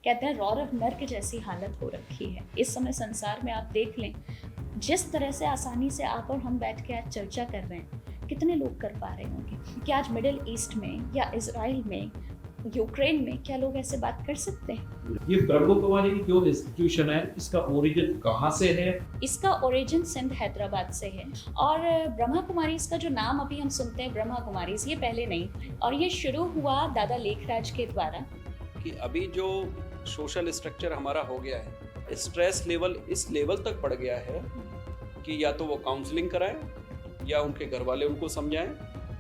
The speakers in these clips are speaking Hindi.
कहते हैं रौरव नर्क जैसी हालत हो रखी है इस समय संसार में। आप देख लें जिस तरह से आसानी से आप और हम बैठ के आज चर्चा कर रहे हैं, कितने लोग कर पा रहे होंगे कि आज मिडिल ईस्ट में या इजराइल में, यूक्रेन में क्या लोग ऐसे बात कर सकते हैं? ये ब्रह्म कुमारी जो इंस्टीट्यूशन है, इसका ओरिजिन कहाँ से है? इसका ओरिजिन सिंध हैदराबाद से है। और ब्रह्मा कुमारी इसका जो नाम अभी हम सुनते हैं ब्रह्मा कुमारी, ये पहले नहीं, और ये शुरू हुआ दादा लेखराज के द्वारा। कि अभी जो सोशल स्ट्रक्चर हमारा हो गया है, स्ट्रेस लेवल इस लेवल तक बढ़ गया है कि या तो वो काउंसलिंग कराएं या उनके घर वाले उनको समझाएं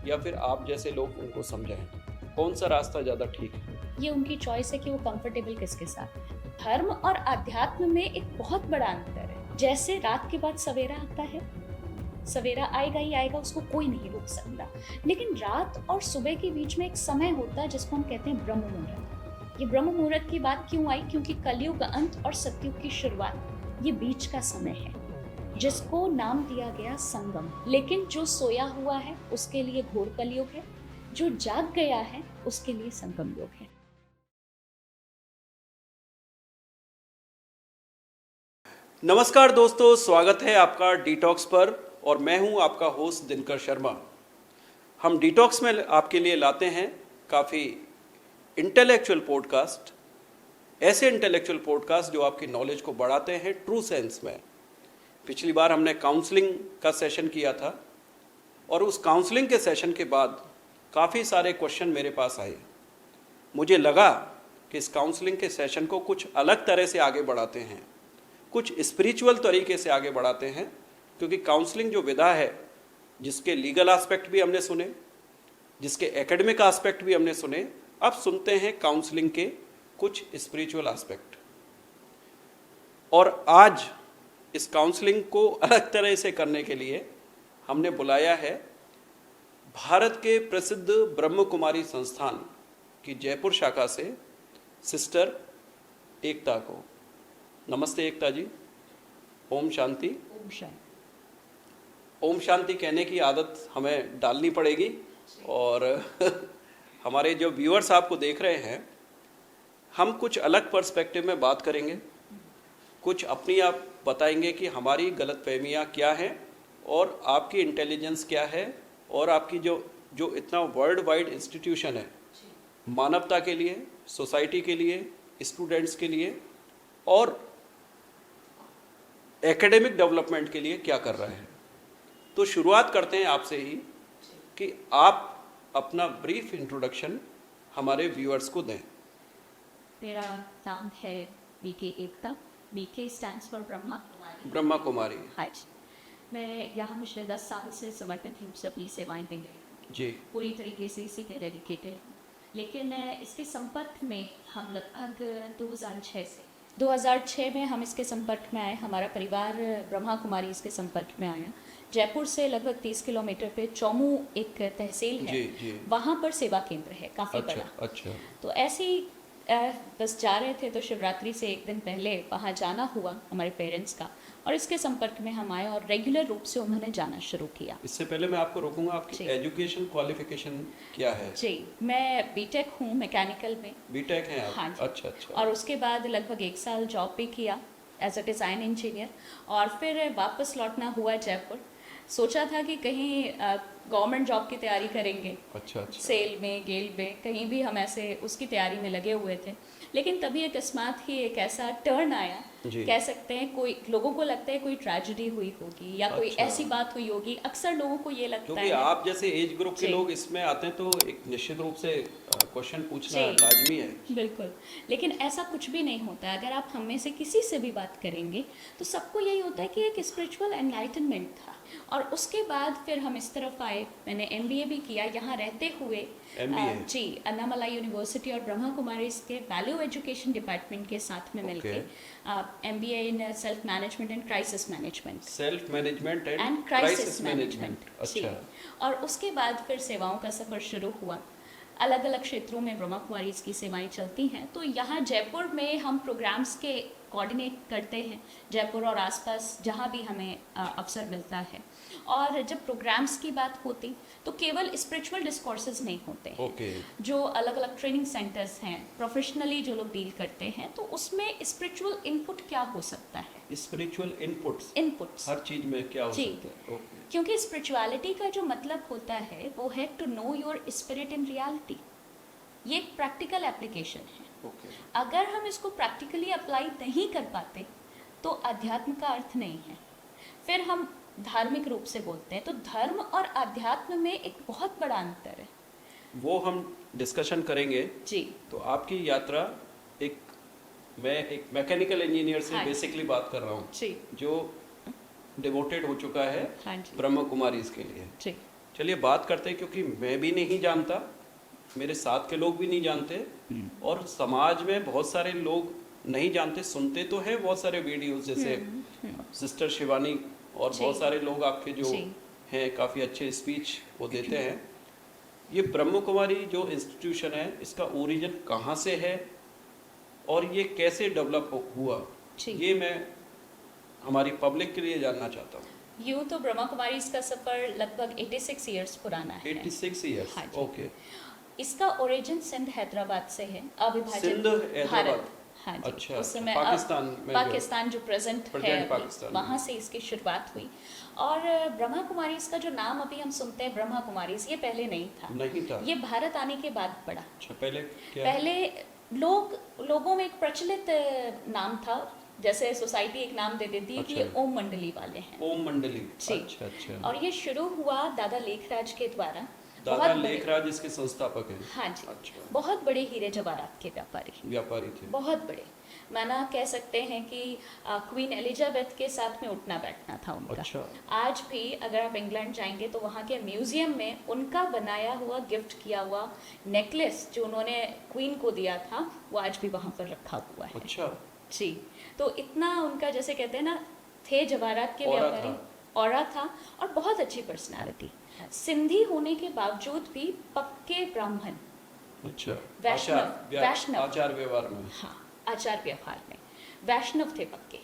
या फिर आप जैसे लोग उनको समझाएं। कौन सा रास्ता ज़्यादा ठीक है? ये उनकी चॉइस है कि वो कंफर्टेबल किसके साथ है। धर्म और अध्यात्म में एक बहुत बड़ा अंतर है। जैसे रात के बाद सवेरा आता है, सवेरा आएगा ही आएगा, उसको कोई नहीं रोक सकता। लेकिन रात और सुबह के बीच में एक समय होता है जिसको हम कहते हैं ब्रह्म मुहूर्त। ये ब्रह्म मुहूर्त की बात क्यों आई? क्योंकि कलयुग का अंत और सतयुग की शुरुआत, ये बीच का समय है जिसको नाम दिया गया संगम। लेकिन जो सोया हुआ है उसके लिए घोर कलयुग है, जो जाग गया है उसके लिए संगम योग है। नमस्कार दोस्तों, स्वागत है आपका डिटॉक्स पर और मैं हूं आपका होस्ट दिनकर शर्मा। हम डिटॉक्स में आपके लिए लाते हैं काफ़ी इंटेलेक्चुअल पॉडकास्ट, ऐसे इंटेलेक्चुअल पॉडकास्ट जो आपकी नॉलेज को बढ़ाते हैं ट्रू सेंस में। पिछली बार हमने काउंसलिंग का सेशन किया था और उस काउंसलिंग के सेशन के बाद काफ़ी सारे क्वेश्चन मेरे पास आए। मुझे लगा कि इस काउंसलिंग के सेशन को कुछ अलग तरह से आगे बढ़ाते हैं, कुछ स्पिरिचुअल तरीके से आगे बढ़ाते हैं, क्योंकि काउंसलिंग जो विधा है, जिसके लीगल एस्पेक्ट भी हमने सुने, जिसके एकेडमिक एस्पेक्ट भी हमने सुने, अब सुनते हैं काउंसलिंग के कुछ स्पिरिचुअल एस्पेक्ट। और आज इस काउंसलिंग को अलग तरह से करने के लिए हमने बुलाया है भारत के प्रसिद्ध ब्रह्म कुमारी संस्थान की जयपुर शाखा से सिस्टर एकता को। नमस्ते एकता जी। ओम शांति। ओम शांति। ओम शांति कहने की आदत हमें डालनी पड़ेगी। और हमारे जो व्यूअर्स आपको देख रहे हैं, हम कुछ अलग पर्सपेक्टिव में बात करेंगे, कुछ अपनी आप बताएंगे कि हमारी गलतफहमियां क्या हैं और आपकी इंटेलिजेंस क्या है, और आपकी जो इतना वर्ल्ड वाइड इंस्टीट्यूशन है मानवता के लिए, सोसाइटी के लिए, स्टूडेंट्स के लिए और एकेडमिक डेवलपमेंट के लिए क्या कर रहे हैं। तो शुरुआत करते हैं आपसे ही कि आप अपना ब्रीफ इंट्रोडक्शन हमारे व्यूअर्स को दें। मेरा नाम है BK Ekta. BK stands for Brahma Kumari. Brahma Kumari. हाँ जी, मैं यहाँ पिछले 10 साल से समर्पित रूप से अपनी सेवाएं दे रही जी। पूरी तरीके से इसी पे डेडिकेटेड। लेकिन इसके संपर्क में हम लगभग 2006 में हम इसके संपर्क में आए। हमारा परिवार ब्रह्मा कुमारी इसके संपर्क में आया। जयपुर से लगभग 30 किलोमीटर पे चौमू एक तहसील है, जी, जी। वहाँ पर सेवा केंद्र है काफ़ी अच्छा, बड़ा। अच्छा। तो ऐसे ही बस जा रहे थे तो शिवरात्रि से एक दिन पहले वहाँ जाना हुआ हमारे पेरेंट्स का, और इसके संपर्क में हम आए और रेगुलर रूप से उन्होंने जाना शुरू किया। इससे पहले मैं आपको रोकूंगा, आपकी एजुकेशन क्वालिफिकेशन क्या है? जी, मैं बीटेक हूँ मैकेनिकल में। बीटेक हैं आप? हाँ जी। अच्छा, अच्छा। और उसके बाद लगभग 1 साल जॉब भी किया एज अ डिज़ाइन इंजीनियर, और फिर वापस लौटना हुआ जयपुर। सोचा था कि कहीं गवर्नमेंट जॉब की तैयारी करेंगे। अच्छा, अच्छा। सेल में, गेल में, कहीं भी हम ऐसे उसकी तैयारी में लगे हुए थे। लेकिन तभी अकस्मात ही एक ऐसा टर्न आया, कह सकते हैं कोई लोगों को लगता है कोई ट्रेजेडी हुई होगी या कोई अच्छा। ऐसी बात हुई होगी। अक्सर लोगों को ये लगता क्योंकि है, आप जैसे एज ग्रुप के लोग इसमें आते हैं तो एक निश्चित रूप से क्वेश्चन पूछना लाजमी है। बिल्कुल। लेकिन ऐसा कुछ भी नहीं होता है। अगर आप हम में से किसी से भी बात करेंगे तो सबको यही होता है कि एक स्पिरिचुअल एनलाइटनमेंट था। और उसके बाद फिर हम इस तरफ आए। मैंने MBA भी किया यहाँ रहते हुए। MBA? जी, अन्नामलाई यूनिवर्सिटी और ब्रह्मा कुमारी के वैल्यू एजुकेशन डिपार्टमेंट के साथ में मिलके MBA in self management and crisis management. Self management and crisis management. अच्छा। और उसके बाद फिर सेवाओं का सफ़र शुरू हुआ। अलग अलग क्षेत्रों में ब्रह्मा कुमारी की सेवाएं चलती हैं। तो यहाँ जयपुर में हम प्रोग्राम्स के कोऑर्डिनेट करते हैं जयपुर और आसपास जहाँ भी हमें अवसर मिलता है। और जब प्रोग्राम्स की बात होती तो केवल स्पिरिचुअल डिस्कोर्सेज नहीं होते हैं। ओके। जो अलग अलग ट्रेनिंग सेंटर्स हैं, प्रोफेशनली जो लोग डील करते हैं, तो उसमें स्पिरिचुअल इनपुट क्या हो सकता है? स्पिरिचुअल इनपुट्स हर चीज में क्या हो जी। सकता है? ओके। क्योंकि स्पिरिचुअलिटी का जो मतलब होता है वो है to know your spirit in reality. ये एक प्रैक्टिकल एप्लीकेशन है। ओके। अगर हम इसको प्रैक्टिकली अप्लाई नहीं कर पाते तो अध्यात्म का अर्थ नहीं है। फिर हम धार्मिक रूप से बोलते हैं, तो धर्म और अध्यात्म में एक बहुत बड़ा अंतर है। वो हम डिस्कशन करेंगे। जी तो आपकी यात्रा मैं एक मैकेनिकल इंजीनियर से हाँ। बेसिकली बात कर रहा हूँ, जी जो डिवोटेड हो चुका है हाँ जी ब्रह्म कुमारी इसके लिए। जी चलिए बात करते हैं, क्योंकि मैं भी नहीं जानता, मेरे साथ के लोग भी नहीं जानते, और समाज में बहुत सारे लोग नहीं जानते। सुनते तो हैं बहुत सारे वीडियोस, जैसे सिस्टर शिवानी और जी। बहुत सारे लोग आपके जो जी। हैं काफ़ी अच्छे स्पीच वो देते हैं। ये ब्रह्म कुमारी जो इंस्टीट्यूशन है, इसका ओरिजिन कहाँ से है और ये कैसे डेवलप हुआ, जी। ये मैं हमारी पब्लिक के लिए जानना चाहता हूँ। यूँ तो ब्रह्मा कुमारी इसका सफ़र लगभग 86 इयर्स पुराना है। 86 ईयर्स। हाँ जी। ओके। इसका ओरिजिन सिंध हैदराबाद से है, अविभाजित सिंध हैदराबाद। भारत। हाँ जी। अच्छा, उस समय पाकिस्तान में पाकिस्तान जो प्रेजेंट है Present अभी, पाकिस्तान वहाँ से इसकी शुरुआत हुई। और ब्रह्मा कुमारी इसका जो नाम अभी हम सुनते हैं ब्रह्मा कुमारी, ये पहले नहीं था। नहीं था। ये भारत आने के बाद पड़ा। अच्छा, पहले क्या? पहले लोगों में एक प्रचलित नाम था, जैसे सोसाइटी एक नाम दे देती है कि ये अच्छा। ओम मंडली वाले हैं। ओम मंडली। जी। अच्छा अच्छा। और ये शुरू हुआ दादा लेखराज के द्वारा। दादा बहुत बड़े- लेखराज इसके संस्थापक हैं। हाँ जी। अच्छा। बहुत बड़े हीरे जवाहरात के व्यापारी थे। बहुत बड़े। माना कह सकते हैं कि क्वीन एलिजाबेथ के साथ में उठना बैठना था उनका। अच्छा। आज भी अगर आप इंग्लैंड जाएंगे तो वहाँ के म्यूजियम में उनका बनाया हुआ, गिफ्ट किया हुआ नेकलेस जो उन्होंने क्वीन को दिया था, वो आज भी वहाँ पर रखा हुआ है। अच्छा। जी। तो इतना उनका, जैसे कहते हैं ना, थे जवाहरात के ऑरा व्यापारी, ऑरा था, और बहुत अच्छी पर्सनालिटी। सिंधी होने के बावजूद भी पक्के ब्राह्मण। अच्छा। वैष्णव। आचार व्यवहार में। हाँ, आचार व्यवहार में वैष्णव थे पक्के।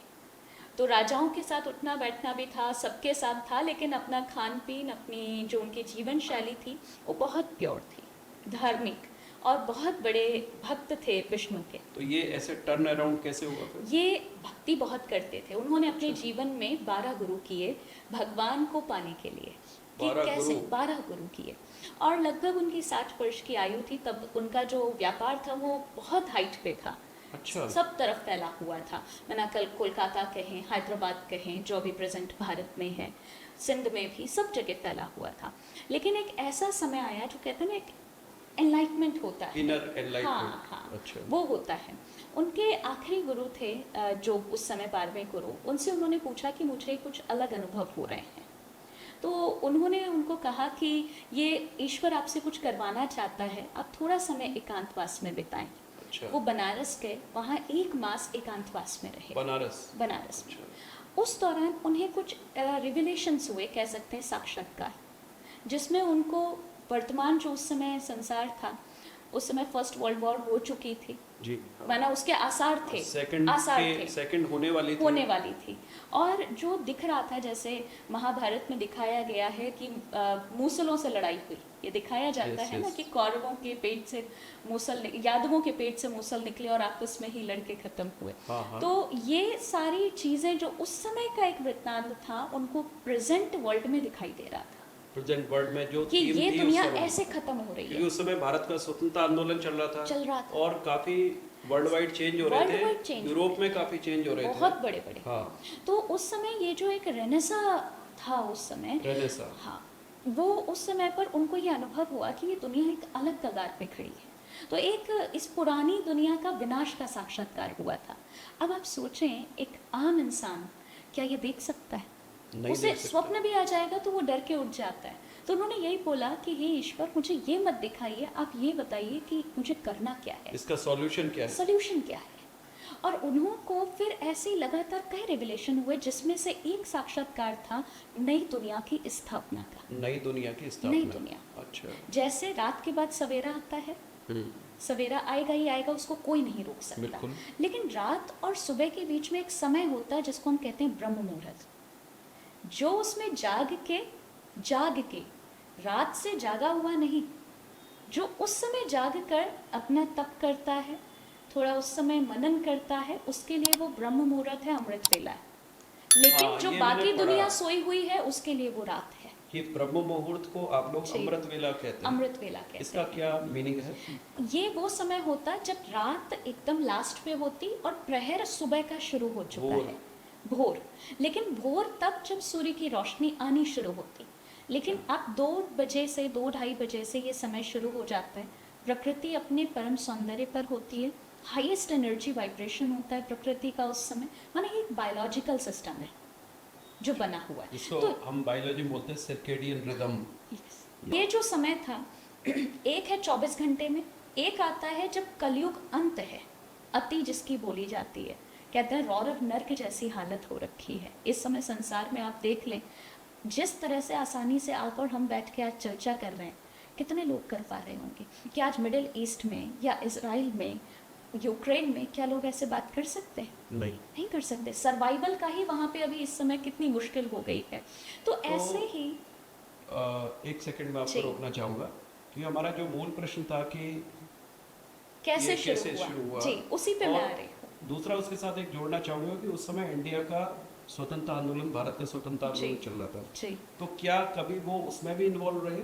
तो राजाओं के साथ उठना बैठना भी था, सबके साथ था, लेकिन अपना खान पीन, अपनी जो उनकी जीवन शैली थी वो बहुत प्योर थी, धार्मिक, और बहुत बड़े भक्त थे विष्णु के। तो ये ऐसे टर्न अराउंड कैसे हुआ फिर? ये भक्ति बहुत करते थे। उन्होंने अपने जीवन में 12 गुरु किए भगवान को पाने के लिए। कि 12 कैसे गुरु? 12 गुरु किए। और लगभग उनकी 60 वर्ष की आयु थी तब उनका जो व्यापार था वो बहुत हाइट पे था। अच्छा। सब तरफ फैला हुआ था। मैंने कल कोलकाता कहें, हैदराबाद कहें, जो अभी प्रेजेंट भारत में है, सिंध में भी, सब जगह फैला हुआ था। लेकिन एक ऐसा समय आया जो कहते हैं ना, एक एनलाइटमेंट होता है। Inner enlightenment. हाँ हाँ। अच्छा। वो होता है। उनके आखिरी गुरु थे जो उस समय 12वें गुरु, उनसे उन्होंने पूछा कि मुझे कुछ अलग अनुभव हो रहे हैं। तो उन्होंने उनको कहा कि ये ईश्वर आपसे कुछ करवाना चाहता है, आप थोड़ा समय एकांतवास में बिताएं। अच्छा। वो बनारस गए, वहाँ 1 मास एकांतवास में रहे। बनारस में। अच्छा। उस दौरान उन्हें कुछ रिविलेशंस हुए, कह सकते हैं साक्षात्कार, जिसमें उनको वर्तमान जो उस समय संसार था, उस समय फर्स्ट वर्ल्ड वॉर हो चुकी थी, जी। माना उसके आसार थे। सेकंड होने वाली थी। और जो दिख रहा था, जैसे महाभारत में दिखाया गया है कि मूसलों से लड़ाई हुई, ये दिखाया जाता है ना कि कौरवों के पेट से यादवों के पेट से मूसल निकले और आपस में ही लड़के खत्म हुए। हाँ। तो ये सारी चीजें जो उस समय का एक वृत्तांत था, उनको प्रेजेंट वर्ल्ड में दिखाई दे रहा था प्रेजेंट वर्ल्ड में जो कि ये दुनिया ऐसे खत्म हो रही है। उस समय भारत का स्वतंत्रता आंदोलन चल रहा था और काफी वर्ल्ड वाइड चेंज हो रहे थे। यूरोप में काफी चेंज हो रहे थे, बहुत बड़े बड़े। हाँ। तो उस समय ये जो एक रेनेसा था उस समय, रेनेसा, हाँ, वो उस समय पर उनको ये अनुभव हुआ कि ये दुनिया एक अलग कगार पे खड़ी है। तो एक इस पुरानी दुनिया का विनाश का साक्षात्कार हुआ था। अब आप सोचें, एक आम इंसान क्या ये देख सकता है? उसे स्वप्न भी आ जाएगा तो वो डर के उठ जाता है। तो उन्होंने यही बोला कि हे ईश्वर, मुझे ये मत दिखाइए, आप ये बताइए कि मुझे करना क्या है, इसका सॉल्यूशन क्या है, सॉल्यूशन क्या है। और उन्होंने फिर ऐसे लगातार कई रिविलेशन हुए, जिसमें से एक साक्षात्कार था नई दुनिया की स्थापना का। नई दुनिया की स्थापना। नई दुनिया। अच्छा। जैसे रात के बाद सवेरा आता है, सवेरा आएगा ही आएगा, उसको कोई नहीं रोक सकता। बिल्कुल। लेकिन रात और सुबह के बीच में एक समय होता है जिसको हम कहते हैं ब्रह्म मुहूर्त। जो उसमें जाग के रात से जागा हुआ नहीं, जो उस समय जाग कर अपना तप करता है, थोड़ा उस समय मनन करता है, उसके लिए वो ब्रह्म मुहूर्त है, अमृत वेला है। लेकिन हाँ, जो ये बाकी मैंने दुनिया पढ़ा। सोई हुई है उसके लिए वो रात है। ये ब्रह्म मुहूर्त को आप लोग जी। अमृत वेला कहते हैं। अमृत वेला कहते इसका हैं। क्या मीनिंग है? ये वो समय होता है जब रात एकदम लास्ट पे होती और प्रहर सुबह का शुरू हो चुका भोर। है, भोर। लेकिन भोर तब जब सूर्य की रोशनी आनी शुरू होती, लेकिन अब 2 बजे से 2-2:30 बजे से ये समय शुरू हो जाता है। प्रकृति अपने परम सौंदर्य पर होती है, हाईएस्ट एनर्जी वाइब्रेशन होता है प्रकृति का उस समय। माने एक बायोलॉजिकल सिस्टम है जो बना हुआ है। जिसको तो हम बायोलॉजी में बोलते हैं सर्केडियन रिदम। ये जो समय था, एक है 24 घंटे में, एक आता है जब कलयुग अंत है, अति जिसकी बोली जाती है। कहते हैं रौरव नर्क जैसी हालत हो रखी है इस समय संसार में। आप देख लें जिस तरह से आसानी से आकर हम बैठ के आज चर्चा कर रहे हैं, कितने लोग कर पा रहे होंगे कि आज मिडिल ईस्ट में या इजराइल में, यूक्रेन में क्या लोग ऐसे बात कर सकते हैं? नहीं कर सकते। सर्वाइवल का ही वहाँ पे अभी इस समय कितनी मुश्किल हो गई है। तो ऐसे ही एक सेकंड में आपको जी। रोकना चाहूँगा कि हमारा जो मूल प्रश्न था कि कैसे ये कैसे शुरू शुरू हुआ, हुआ? जी उसी पे मैं और आ रही हूँ। दूसरा उसके साथ एक जोड़ना चाहूँगा कि उस समय इंडिया का स्वतंत्रता आंदोलन, भारत का स्वतंत्रता जी। आंदोलन चल रहा था। जी तो क्या कभी वो उसमें भी इन्वॉल्व रहे?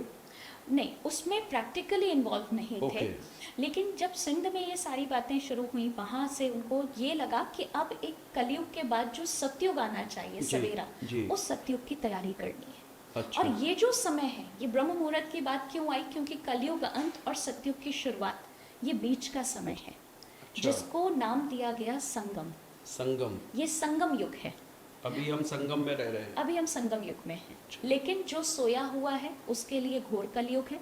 नहीं, उसमें प्रैक्टिकली इन्वॉल्व नहीं थे। ओके। लेकिन जब सिंध में ये सारी बातें शुरू हुई, वहाँ से उनको ये लगा कि अब एक कलयुग के बाद जो सतयुग आना चाहिए, जी, सवेरा, जी। उस सतयुग की तैयारी करनी है। अच्छा। और ये जो समय है, ये ब्रह्म मुहूर्त की बात क्यों आई? क्योंकि कलयुग अंत और सतयुग की शुरुआत, ये बीच का समय है, अच्छा। जिसको नाम दिया गया संगम। संगम। ये संगम युग है। अभी हम संगम में रह रहे हैं। अभी हम संगम युग में हैं। लेकिन जो सोया हुआ है उसके लिए घोर कलयुग है,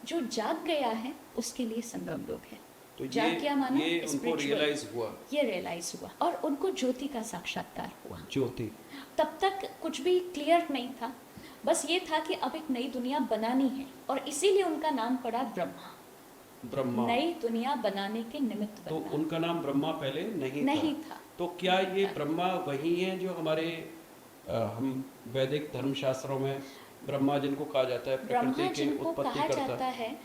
जो जाग गया है उसके लिए संगम युग है। तो जाग गया माना ये उनको spiritual। रियलाइज हुआ। ये रियलाइज हुआ और उनको ज्योति का साक्षात्कार हुआ। ज्योति। तब तक कुछ भी क्लियर नहीं था, बस ये था कि अब एक नई दुनिया बनानी है और इसीलिए उनका नाम पड़ा ब्रह्मा। ब्रह्मा। नई दुनिया बनाने के निमित्त तो बनना। उनका नाम ब्रह्मा पहले नहीं था। तो क्या ये ब्रह्मा वही हैं जो हमारे हम वैदिक धर्मशास्त्रों में ब्रह्मा जिनको कहा जाता है ब्रह्मा प्रकृति के जिनको उत्पत्ति कहा करता जाता है,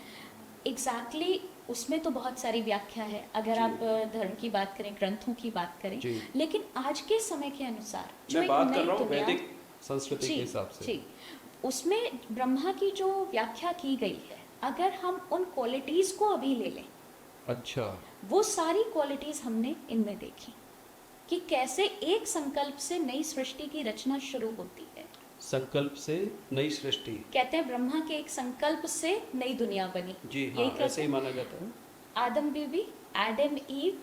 एग्जैक्टली उसमें तो बहुत सारी व्याख्या है अगर जी। आप धर्म की बात करें, ग्रंथों की बात करें। जी। लेकिन आज के समय के अनुसार जो मैं एक बात कर नई रहा हूँ दुनिया, वैदिक संस्कृति के जी, हिसाब से। जी, उसमें ब्रह्मा की जो व्याख्या की गई है, अगर हम उन क्वालिटीज को अभी ले लें, अच्छा। वो सारी क्वालिटीज हमने इनमें देखी कि कैसे एक संकल्प से नई सृष्टि की रचना शुरू होती है। संकल्प से नई सृष्टि। कहते हैं ब्रह्मा के एक संकल्प से नई दुनिया बनी। जी यही हाँ, कहते ऐसे ही हैं। माना जाता है। आदम बीवी, एडम ईव,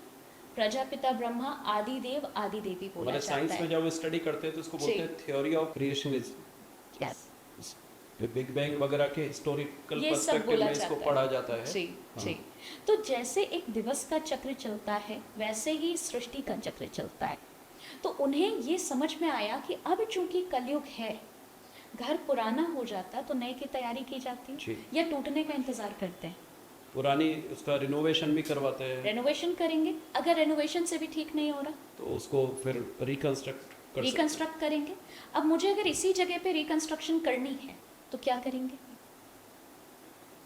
प्रजापिता ब्रह्मा, आदि देव, आदि देवी बोला हमारे जाता साइंस में है। जब स्टडी करते हैं तो उसको बोलते जी। हैं theory of creationism. Yes, big bang वगैरह के हिस्टोरिकल ये सब पर्सपेक्टिव बोला में इसको जाता पढ़ा है। जाता है। जी, हाँ। जी। तो जैसे एक दिवस का चक्र चलता है, वैसे ही सृष्टि का चक्र चलता है। तो उन्हें ये समझ में आया कि अब चूंकि कलयुग है, घर पुराना हो जाता तो नए की तैयारी की जाती जी। है या टूटने का इंतजार करते हैं। पुरानी उसका रिनोवेशन भी करवाते हैं, रेनोवेशन करेंगे, अगर रेनोवेशन से भी ठीक नहीं हो रहा, तो उसको फिर रिकंस्ट्रक्ट कर सकते हैं। रिकंस्ट्रक्ट करेंगे। अब मुझे अगर इसी जगह पे रिकंस्ट्रक्शन करनी है तो क्या करेंगे?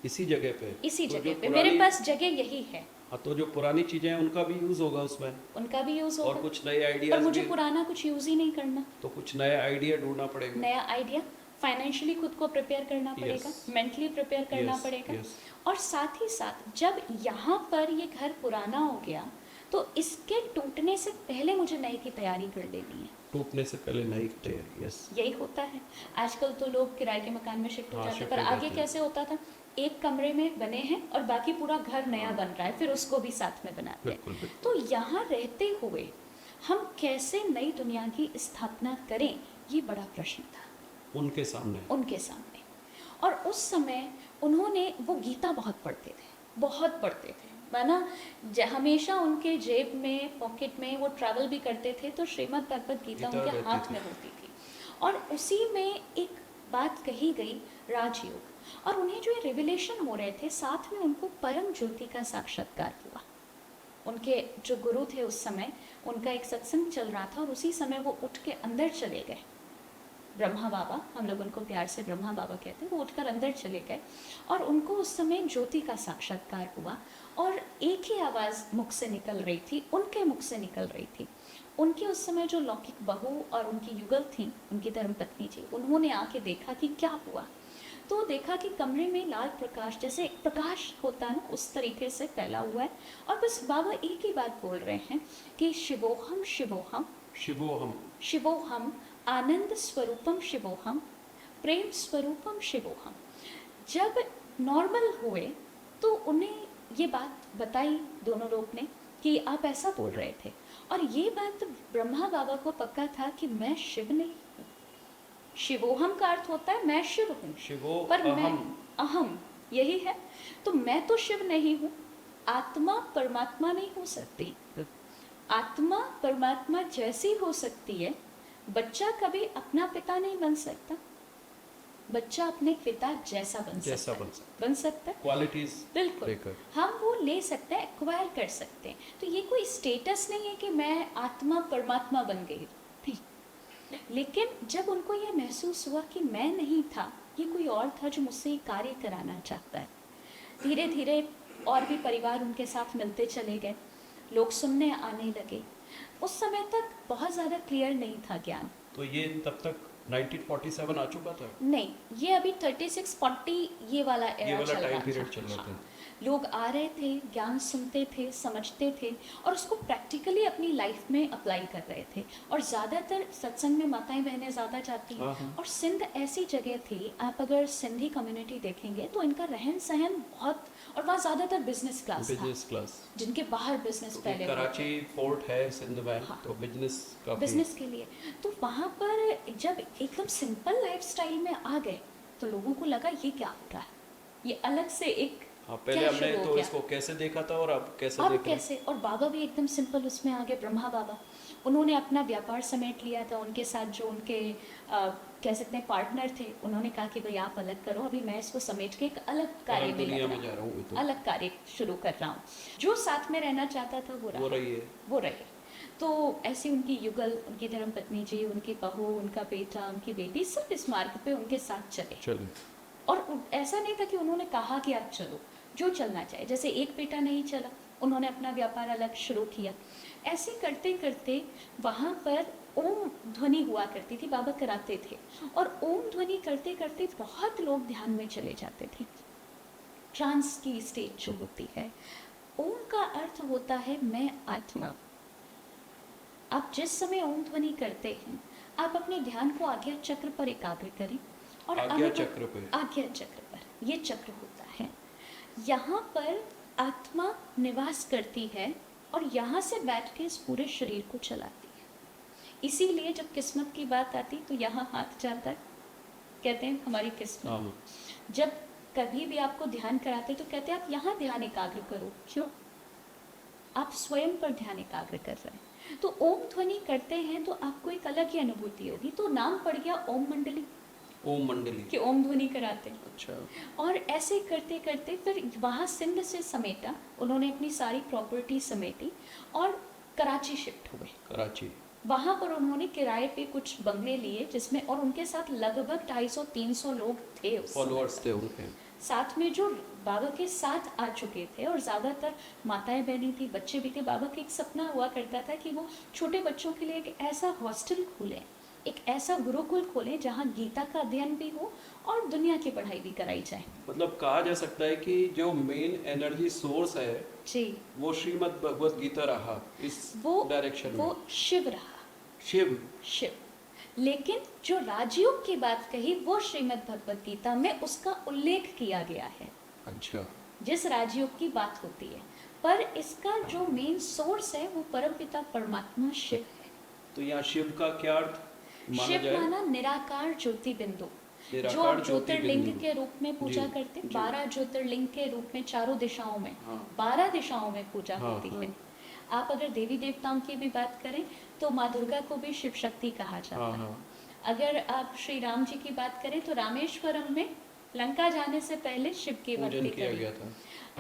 इसी जगह पे। इसी तो जगह जो पे, पुरानी- मेरे पास जगह यही है, हाँ, तो जो पुरानी चीजें हैं उनका भी यूज होगा उसमें, उनका भी यूज और होगा। कुछ नए पर आइडियाज मुझे भी, पुराना कुछ यूज ही नहीं करना। तो कुछ नया आइडिया ढूंढना पड़ेगा। नया आइडिया, फाइनेंशियली खुद को प्रिपेयर करना पड़ेगा, मेंटली प्रिपेयर करना Yes, पड़ेगा। yes. और साथ ही साथ जब यहाँ पर ये घर पुराना हो गया तो इसके टूटने से पहले मुझे नए की तैयारी कर लेनी है। टूटने से पहले नई तैयारी। यस। यही होता है। आजकल तो लोग किराए के मकान में शिफ्ट हो हाँ, जाते हैं, शिफ्ट पर हो आगे जाते हैं। कैसे होता था? एक कमरे में बने हैं और बाकी पूरा घर नया बन रहा है, फिर उसको भी साथ में बनाते हैं। बिल्कुल, बिल्कुल। तो यहाँ रहते हुए हम कैसे नई दुनिया की स्थापना करें, ये बड़ा प्रश्न था उनके सामने। उनके सामने। और उस समय उन्होंने वो गीता बहुत पढ़ते थे, बहुत पढ़ते थे। माना हमेशा उनके जेब में, पॉकेट में वो ट्रैवल भी करते थे तो श्रीमद् भगवत गीता उनके रहती हाथ थी। में होती थी। और उसी में एक बात कही गई, राजयोग। और उन्हें जो ये रिविलेशन हो रहे थे, साथ में उनको परम ज्योति का साक्षात्कार हुआ। उनके जो गुरु थे उस समय, उनका एक सत्संग चल रहा था और उसी समय वो उठ के अंदर चले गए। ब्रह्मा बाबा, हम लोग उनको प्यार से ब्रह्मा बाबा कहते हैं, वो उठकर अंदर चले गए और उनको उस समय ज्योति का साक्षात्कार हुआ। और एक ही आवाज़ मुख से निकल रही थी, उनके मुख से निकल रही थी। उनकी उस समय जो लौकिक बहू और उनकी युगल थी, उनकी धर्मपत्नी जी, उन्होंने आके देखा कि क्या हुआ। तो देखा कि कमरे में लाल प्रकाश, जैसे प्रकाश होता है ना, उस तरीके से फैला हुआ है। और बस बाबा एक ही बात बोल रहे हैं कि शिवोहम शिवोहम शिवोहम शिवोहम, आनंद स्वरूपम शिवोहम, प्रेम स्वरूपम शिवोहम। जब नॉर्मल हुए तो उन्हें ये बात बताई दोनों लोग ने कि आप ऐसा बोल रहे थे। और ये बात ब्रह्मा बाबा को पक्का था कि मैं शिव नहीं हूँ। शिवोहम का अर्थ होता है मैं शिव हूँ, शिवो पर मैं अहम। अहम, यही है। तो मैं तो शिव नहीं हूँ, आत्मा परमात्मा नहीं हो सकती। आत्मा परमात्मा जैसी हो सकती है। बच्चा कभी अपना पिता नहीं बन सकता, बच्चा अपने पिता जैसा बन जैसा सकता बन है, बन सकता है। क्वालिटीज बिल्कुल, लेकर हम वो ले सकते हैं, एक्वायर कर सकते हैं। तो ये कोई स्टेटस नहीं है कि मैं आत्मा परमात्मा बन गई, नहीं। लेकिन जब उनको ये महसूस हुआ कि मैं नहीं था, ये कोई और था जो मुझसे ये कार्य कराना चाहता है, धीरे धीरे और भी परिवार उनके साथ मिलते चले गए, लोग सुनने आने लगे। उस समय तक बहुत ज़्यादा क्लियर नहीं था ज्ञान। तो ये तब तक 1947 आ चुका था। नहीं, ये अभी 36-40 ये वाला ये एरा वाला चल टाइम रहा पीरियड था। चल रहा हाँ। था। लोग आ रहे थे, ज्ञान सुनते थे, समझते थे और उसको प्रैक्टिकली अपनी लाइफ में अप्लाई कर रहे थे। और ज़्यादातर सत्संग में माताएं बहनें ज़्यादा जाती हैं। हाँ। और सिंध ऐसी जगह थी, आप अगर सिंधी कम्युनिटी देखेंगे तो इनका रहन सहन बहुत, और वहाँ ज़्यादातर बिजनेस क्लास था, बिजनेस क्लास। जिनके बाहर बिजनेस पहले होते कराची फोर्ट है सिंध में, हाँ। तो बिजनेस काफी बिजनेस के लिए। तो वहाँ पर जब एकदम सिंपल लाइफस्टाइल में आ गए तो लोगों को लगा ये क्या हो रहा है, ये अलग से एक हाँ, पहले क्या हमने शुरू हो तो गया? इसको कैसे देखा था और अब कैसे अब देख रहे हैं। कैसे। और बाबा भी एकदम सिंपल उसमें आ गए, ब्रह्मा बाबा। उन्होंने अपना व्यापार समेट लिया था, उनके साथ जो उनके कह सकते हैं पार्टनर थे, उन्होंने कहा कि भाई आप अलग करो, अभी मैं इसको समेट के एक अलग कार्य अलग में दुनिया लग में जा रहा हूँ, रहा तो हूँ, अलग कार्य शुरू कर रहा हूँ। जो साथ में रहना चाहता था वो वो रहा, रही है। वो रहे। तो ऐसी उनकी युगल, उनकी धर्मपत्नी जी, उनकी बहू, उनका बेटा, उनकी बेटी, सब इस मार्ग पे उनके साथ चले। चलो। और ऐसा नहीं था कि उन्होंने कहा कि आप चलो, जो चलना चाहे। जैसे एक बेटा नहीं चला, उन्होंने अपना व्यापार अलग शुरू किया। ऐसे करते करते वहाँ पर ओम ध्वनि हुआ करती थी, बाबा कराते थे। और ओम ध्वनि करते करते बहुत लोग ध्यान में चले जाते थे। ट्रांस की स्टेज जो होती है, ओम का अर्थ होता है मैं आत्मा। आप जिस समय ओम ध्वनि करते हैं, आप अपने ध्यान को आज्ञा चक्र पर एकाग्र करें। और आज्ञा चक्र पे। आज्ञा चक्र पर, ये चक्र होता है, यहाँ पर आत्मा निवास करती है और यहाँ से बैठ के इस पूरे शरीर को चलाती है। इसीलिए जब किस्मत की बात आती तो यहाँ हाथ जाता है, कहते हैं हमारी किस्मत। हाँ। जब कभी भी आपको ध्यान कराते तो कहते हैं आप यहाँ ध्यान एकाग्र करो। क्यों? आप स्वयं पर ध्यान एकाग्र कर रहे हैं। तो ओम ध्वनि करते हैं तो आपको एक अलग ही अनुभूति होगी। तो नाम पड़ गया ओम मंडली, ओम मंडली कि ओम ध्वनि कराते हैं। अच्छा। और ऐसे करते करते फिर वहाँ सिंध से समेटा, उन्होंने अपनी सारी प्रॉपर्टी समेटी और कराची शिफ्ट हुए। कराची। वहाँ पर उन्होंने किराए पे कुछ बंगले लिए, जिसमें, और उनके साथ लगभग 250-300 लोग थे उस समय। फॉलोअर्स थे उनके साथ में जो बाबा के साथ आ चुके थे, और ज़्यादातर माताएं बहनें थी, बच्चे भी थे। बाबा का एक सपना हुआ करता था कि वो छोटे बच्चों के लिए एक ऐसा हॉस्टल खोलें, एक ऐसा गुरुकुल खोलें जहाँ गीता का अध्ययन भी हो और दुनिया की पढ़ाई भी कराई जाए। मतलब कहा जा सकता है कि जो मेन एनर्जी सोर्स है जी, वो श्रीमद् भगवत गीता रहा इस वो डायरेक्शन में। वो शिव रहा, शिव। शिव। लेकिन जो राजयोग की बात कही वो श्रीमद् भगवत गीता में उसका उल्लेख किया गया है, अच्छा। जिस राजयोग की बात होती है। पर इसका जो मेन सोर्स है वो परमपिता परमात्मा शिव है। तो यहाँ शिव का क्या अर्थ माना शिव जाए? माना निराकार ज्योति बिंदु, जो निराकार आप ज्योतिर्लिंग ज्योतिर्बिंदु। के रूप में पूजा जी, करते हैं। जी। 12 ज्योतिर्लिंग के रूप में चारों दिशाओं में, हाँ। 12 दिशाओं में पूजा हाँ, होती हाँ। है। आप अगर देवी देवताओं की भी बात करें तो माँ दुर्गा को भी शिव शक्ति कहा जाता हाँ है। हाँ। अगर आप श्री राम जी की बात करें तो रामेश्वरम में लंका जाने से पहले शिव की पूजन भक्ति किया करी। गया था।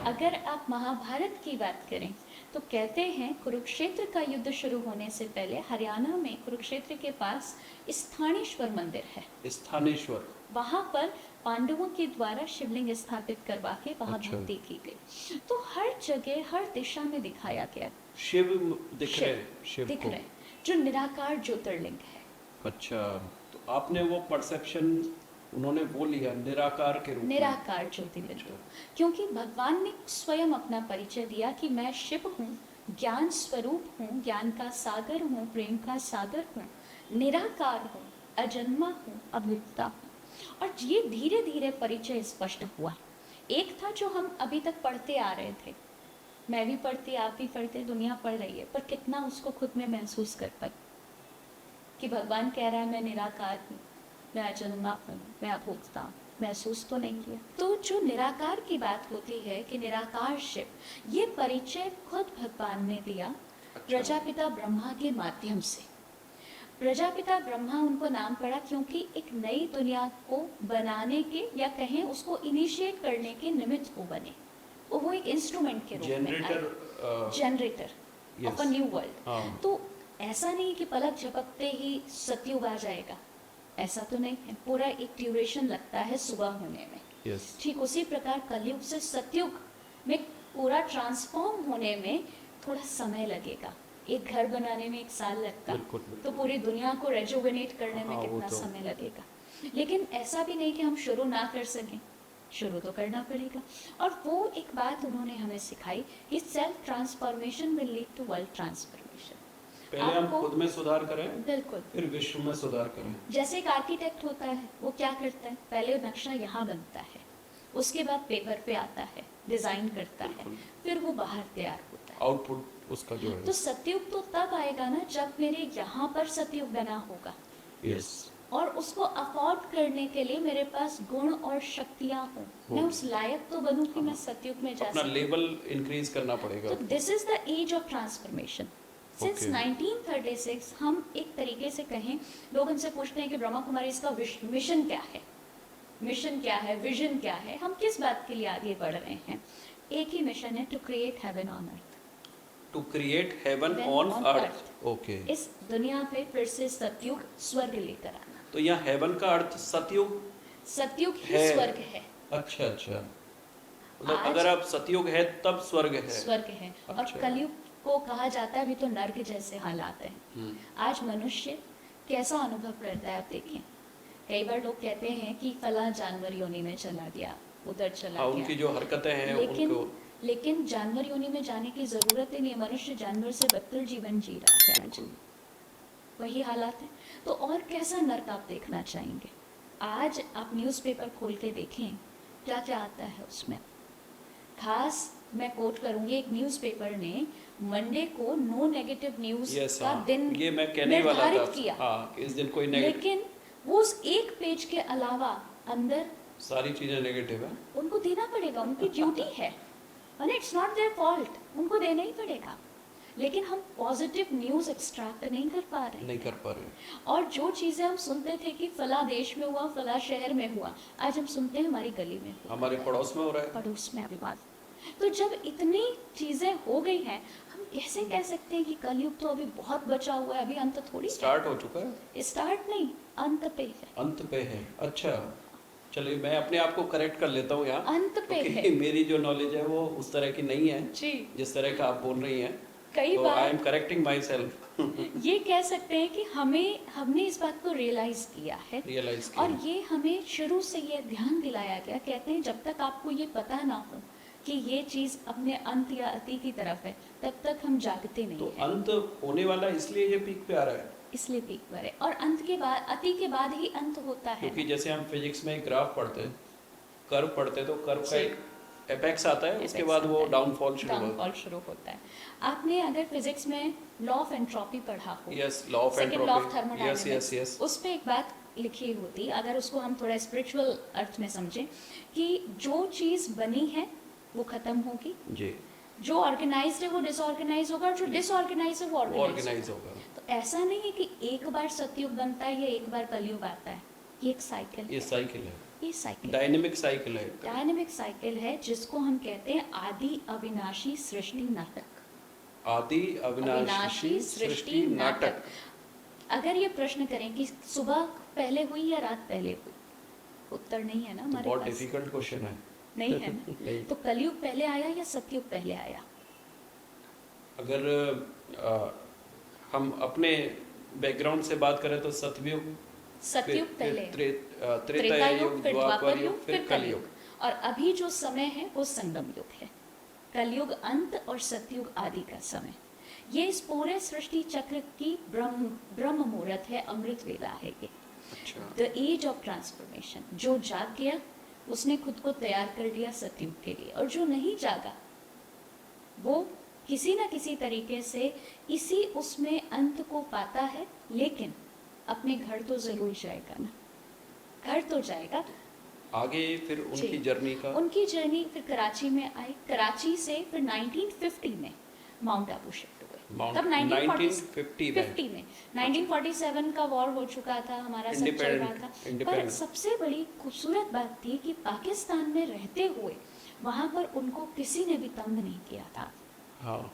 अगर आप महाभारत की बात करें तो कहते हैं कुरुक्षेत्र का युद्ध शुरू होने से पहले हरियाणा में कुरुक्षेत्र के पास स्थानेश्वर मंदिर है। स्थानेश्वर, वहां पर पांडवों के द्वारा शिवलिंग स्थापित करवा के वहां अच्छा। भक्ति की गई। तो हर जगह हर दिशा में दिखाया गया शिव दिख रहे हैं, शिव दिख को। रहे जो निराकार ज्योतिर्लिंग है। अच्छा, तो आपने वो परसेप्शन उन्होंने वो लिया निराकार के रूप में। निराकार ज्योतिर्लिंग, क्योंकि भगवान ने स्वयं अपना परिचय दिया कि मैं शिव हूँ, ज्ञान स्वरूप हूँ, ज्ञान का सागर हूँ, प्रेम का सागर हूँ, निराकार हूँ, अजन्मा हूँ, अभिव्यक्ता हूँ। और ये धीरे धीरे परिचय स्पष्ट हुआ। एक था जो हम अभी तक पढ़ते आ रहे थे, मैं भी पढ़ती, आप भी पढ़ते, दुनिया पढ़ रही है, पर कितना उसको खुद में महसूस कर पाई कि भगवान कह रहा है मैं निराकार हूँ, मैं अजन्मा हूँ, मैं अभोक्ता हूँ। महसूस तो नहीं किया। तो जो निराकार की बात होती है कि निराकार शिव, ये परिचय खुद भगवान ने दिया प्रजापिता ब्रह्मा के माध्यम से। प्रजापिता ब्रह्मा उनको नाम पड़ा क्योंकि एक नई दुनिया को बनाने के या कहें उसको इनिशिएट करने के निमित्त वो बने। वो एक इंस्ट्रूमेंट के रूप में generator of a new world. तो ऐसा नहीं कि पलक झपकते ही सतयुग आ जाएगा, ऐसा तो नहीं है। पूरा एक ड्यूरेशन लगता है सुबह होने में। ठीक उसी प्रकार कलयुग से सतयुग में पूरा ट्रांसफॉर्म होने में थोड़ा समय लगेगा। एक घर बनाने में 1 साल लगता, तो पूरी दुनिया को रेजुवेनेट करने में कितना समय लगेगा। लेकिन ऐसा भी नहीं कि हम शुरू ना कर सकें, शुरू तो करना पड़ेगा। और वो एक बात उन्होंने हमें सिखाई कि self transformation will lead to world transformation. पहले हम खुद में सुधार करें, बिल्कुल, फिर विश्व में सुधार करें। जैसे एक आर्किटेक्ट होता है, वो क्या करता है, पहले नक्शा यहाँ बनता है, उसके बाद पेपर पे आता है, डिजाइन करता है, फिर वो बाहर तैयार होता है, आउटपुट उसका जो है। तो सतयुग तो तब आएगा ना जब मेरे यहाँ पर सतयुग बना होगा। यस। और उसको अफोर्ड करने के लिए मेरे पास गुण और शक्तियाँ हों, मैं उस लायक तो बनूं कि मैं सतयुग में जा अपना सकूं। लेवल इंक्रीज करना पड़ेगा। तो this is the age of transformation. Since 1936 हम एक तरीके से कहें, लोग हमसे पूछते हैं कि ब्रह्मा कुमारी इसका मिशन क्या है, मिशन क्या है, विजन क्या है, हम किस बात के लिए आगे बढ़ रहे हैं। एक ही मिशन है, to create heaven on earth. To create heaven on earth. Okay. इस दुनिया पे फिर से सतयुग स्वर्ग लेकर आना। तो यहाँ हेवन का अर्थ सतयुग, सतयुग ही है। स्वर्ग है। अच्छा अच्छा, मतलब अगर आप सतयुग है तब स्वर्ग है। स्वर्ग है। अच्छा। और कलयुग को कहा जाता है अभी तो नर्क जैसे हालात हैं। आज मनुष्य कैसा अनुभव करता है आप देखें। कई बार लोग कहते हैं कि फला जानवर योनि में चला गया, उधर चला गया, उनकी जो हरकतें हैं उनको, लेकिन जानवर योनि में जाने की जरूरत ही नहीं। मनुष्य जानवर से बदतर जीवन जी रहा है आज, वही हालात है। तो और कैसा नर्क आप देखना चाहेंगे। आज आप न्यूज़पेपर खोल के देखें क्या क्या आता है उसमें। खास मैं कोट करूंगी, एक न्यूज़पेपर ने मंडे को नो नेगेटिव न्यूज का दिन ये मैं कहने वाला था किया। इस दिन कोई नेगेटिव, लेकिन वो उस एक पेज के अलावा अंदर सारी चीजें नेगेटिव है। उनको देना पड़ेगा, उनकी ड्यूटी है, और इट्स नॉट देयर फॉल्ट, उनको देना ही पड़ेगा। लेकिन हम पॉजिटिव न्यूज़ एक्सट्रैक्ट नहीं कर पा रहे। और जो चीज़ें हम सुनते थे कि फला देश में हुआ, फला शहर में हुआ, आज हम सुनते हैं हमारी गली में हुआ, हमारे पड़ोस में हो रहा है, पड़ोस में विवाद। तो जब इतनी चीज़ें हो गई हैं, हम कैसे कह सकते हैं कि कलयुग तो अभी बहुत बचा हुआ है, अभी अंत थोड़ी स्टार्ट हो चुका है। स्टार्ट नहीं, अंत पे है। अंत पे है। अच्छा, चलिए मैं अपने आप को करेक्ट कर लेता हूँ यहाँ, अंत पे है। मेरी जो नॉलेज है वो उस तरह की नहीं है जी, जिस तरह का आप बोल रही हैं। कई बार I am correcting myself. ये कह सकते हैं कि हमने इस बात को रियलाइज किया है, और ये हमें शुरू से ये ध्यान दिलाया गया। कहते हैं जब तक आपको ये पता ना हो कि ये चीज अपने अंत या अति की तरफ है, तब तक हम जागते नहीं। तो अंत होने वाला इसलिए ये पीक पे आ रहा है, इसलिए पीक पर है। और अंत के बाद, अति के बाद ही अंत होता है। क्योंकि जैसे हम फिजिक्स में ग्राफ पढ़ते हैं, कर्व पढ़ते हैं, तो कर्व का एक एपेक्स आता है, उसके बाद वो डाउनफॉल शुरू होता है। आपने अगर फिजिक्स में लॉ ऑफ एंट्रोपी पढ़ा हो, yes, law of second law of entropy, thermodynamics, yes, उस पे एक बात लिखी होती, अगर उसको हम थोड़ा स्पिरिचुअल अर्थ में समझें, कि जो चीज बनी है वो खत्म होगी जी, जो ऑर्गेनाइज्ड है वो डिसऑर्गेनाइज होगा, और जो डिसऑर्गेनाइज है वो ऑर्गेनाइज होगा। तो ऐसा नहीं है कि एक बार सतयुग बनता है या एक बार कलयुग आता है, ये एक साइकिल ये साइकिल है। ये साइकिल डायनेमिक साइकिल है। डायनेमिक साइकिल है जिसको हम कहते हैं आदि अविनाशी सृष्टि नाटक। आदि अविनाशी सृष्टि नाटक। अगर ये प्रश्न करें कि सुबह पहले हुई या रात पहले हुई, उत्तर नहीं है ना तो हमारे बहुत पास। डिफिकल्ट क्वेश्चन है। नहीं है ना। नहीं। तो कलयुग पहले आया या सतयुग पहले आया? अगर हम अपने बैकग्राउंड से बात करें तो सतयुग, सतयुग पहले, त्रेता युग, फिर द्वापर युग, फिर कलयुग। और अभी जो समय है वो संगम युग है। कलयुग अंत और सतयुग आदि का समय। ये इस पूरे सृष्टि चक्र की ब्रह्म मुहूर्त है, अमृत वेला है ये। अच्छा। The age of transformation. जो जाग गया उसने खुद को तैयार कर लिया सतयुग के लिए, और जो नहीं जागा वो किसी ना किसी तरीके से इसी उसमें अंत को पाता है, लेकिन अपने घर तो जरूर जाएगा ना, घर तो जाएगा। आगे फिर उनकी जी। जर्नी का, उनकी जर्नी फिर कराची में आई। कराची से फिर 1950 में माउंट आबू शिफ्ट हुए। तब 1950 में 1947 का वॉर हो चुका था, हमारा सब चल रहा था। पर सबसे बड़ी खूबसूरत बात थी कि पाकिस्तान में रहते हुए वहां पर उनको किसी ने भी तंग नहीं किया था। हाँ,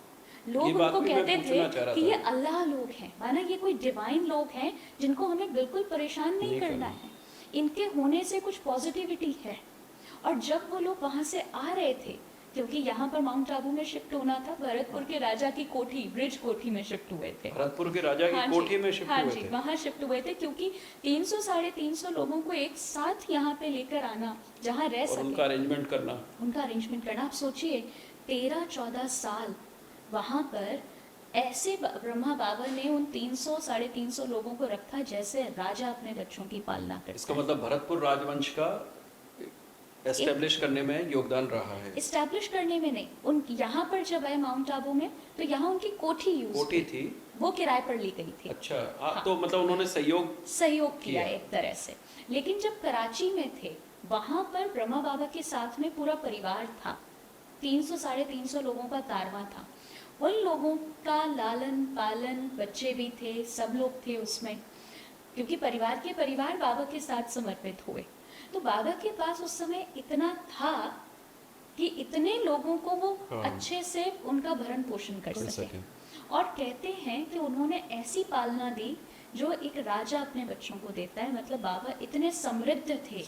लोग ये बात उनको भी मैं कहते पूछना चाह थे रहा कि था। ये अल्लाह लोग हैं, माना ये कोई डिवाइन लोग हैं जिनको हमें बिल्कुल परेशान नहीं करना है, इनके होने से कुछ पॉजिटिविटी है। और जब वो लोग वहां से आ रहे थे, क्योंकि यहाँ पर माउंट आबू में शिफ्ट होना था, भरतपुर के राजा की कोठी, ब्रिज कोठी में शिफ्ट हुए थे। भरतपुर के राजा की कोठी में शिफ्ट हुए थे। वहाँ शिफ्ट हुए थे, क्योंकि 300 साढ़े 300 लोगों को एक साथ यहाँ पे लेकर आना, जहाँ रह सके, उनका अरेंजमेंट करना। आप सोचिए 13-14 साल वहाँ पर ऐसे ब्रह्मा बाबा ने उन 300 साढ़े 300 लोगों को रखा जैसे राजा अपने बच्चों की पालना करता है। इसका मतलब भरतपुर राजवंश का एस्टेब्लिश करने में योगदान रहा है। एस्टैब्लिश करने में नहीं, उन यहाँ पर जब आए माउंट आबू में, तो यहाँ उनकी कोठी थी, वो किराए पर ली गई थी। अच्छा। हाँ। तो मतलब उन्होंने सहयोग किया एक तरह से। लेकिन जब कराची में थे, वहां पर ब्रह्मा बाबा के साथ में पूरा परिवार था, 300 साढ़े 300 लोगों का कारवां था। उन लोगों का लालन पालन, बच्चे भी थे, सब लोग थे उसमें, क्योंकि परिवार बाबा के साथ समर्पित हुए। तो बाबा के पास उस समय इतना था कि इतने लोगों को वो अच्छे से उनका भरण पोषण कर सके। और कहते हैं कि उन्होंने ऐसी पालना दी जो एक राजा अपने बच्चों को देता है। मतलब बाबा इतने समृद्ध थे।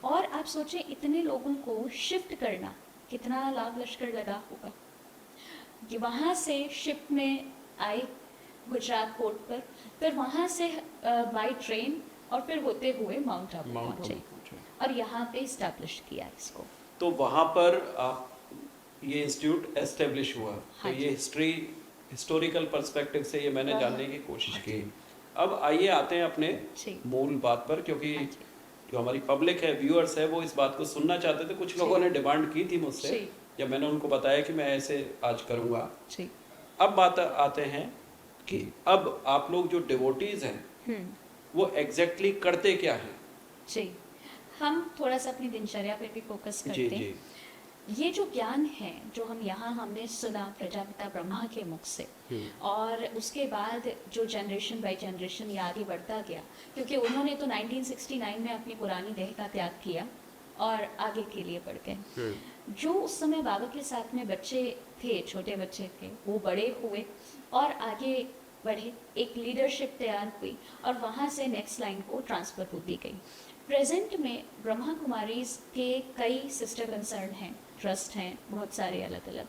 और आप सोचें, इतने लोगों को शिफ्ट करना, कितना लाभ लश्कर लगा होगा कि वहाँ से शिप में आए गुजरात पोर्ट पर, फिर वहाँ से बाई ट्रेन, और फिर होते हुए माउंट आबू पहुँचे और यहाँ पे इस्टेब्लिश किया इसको। तो वहाँ पर ये इंस्टीट्यूट एस्टेब्लिश हुआ। हाँ, तो ये हिस्टोरिकल पर्सपेक्टिव से ये मैंने जानने की कोशिश की। अब आइए आते हैं अपने मूल बात पर, क्योंकि जो हमारी पब्लिक है, व्यूअर्स है, वो इस बात को सुनना चाहते थे। कुछ लोगों ने डिमांड की थी मुझसे, जब मैंने उनको बताया कि मैं ऐसे आज करूँगा। अब बात आते हैं कि अब आप लोग जो डिवोटीज हैं वो एग्जैक्टली करते क्या हैं? जी, हम थोड़ा सा अपनी दिनचर्या पे भी फोकस करते हैं। जी। ये जो ज्ञान है जो हमने सुना प्रजापिता ब्रह्मा के मुख से, और उसके बाद जो जनरेशन बाय जनरेशन ये आगे बढ़ता गया, क्योंकि उन्होंने तो 1969 में अपनी पुरानी देह का त्याग किया और आगे के लिए बढ़ गए। जो उस समय बाबा के साथ में बच्चे थे, छोटे बच्चे थे, वो बड़े हुए और आगे बढ़े, एक लीडरशिप तैयार हुई और वहाँ से नेक्स्ट लाइन को ट्रांसफ़र होती गई। प्रेजेंट में ब्रह्मा कुमारीज के कई सिस्टर कंसर्न हैं, ट्रस्ट हैं, बहुत सारे अलग अलग,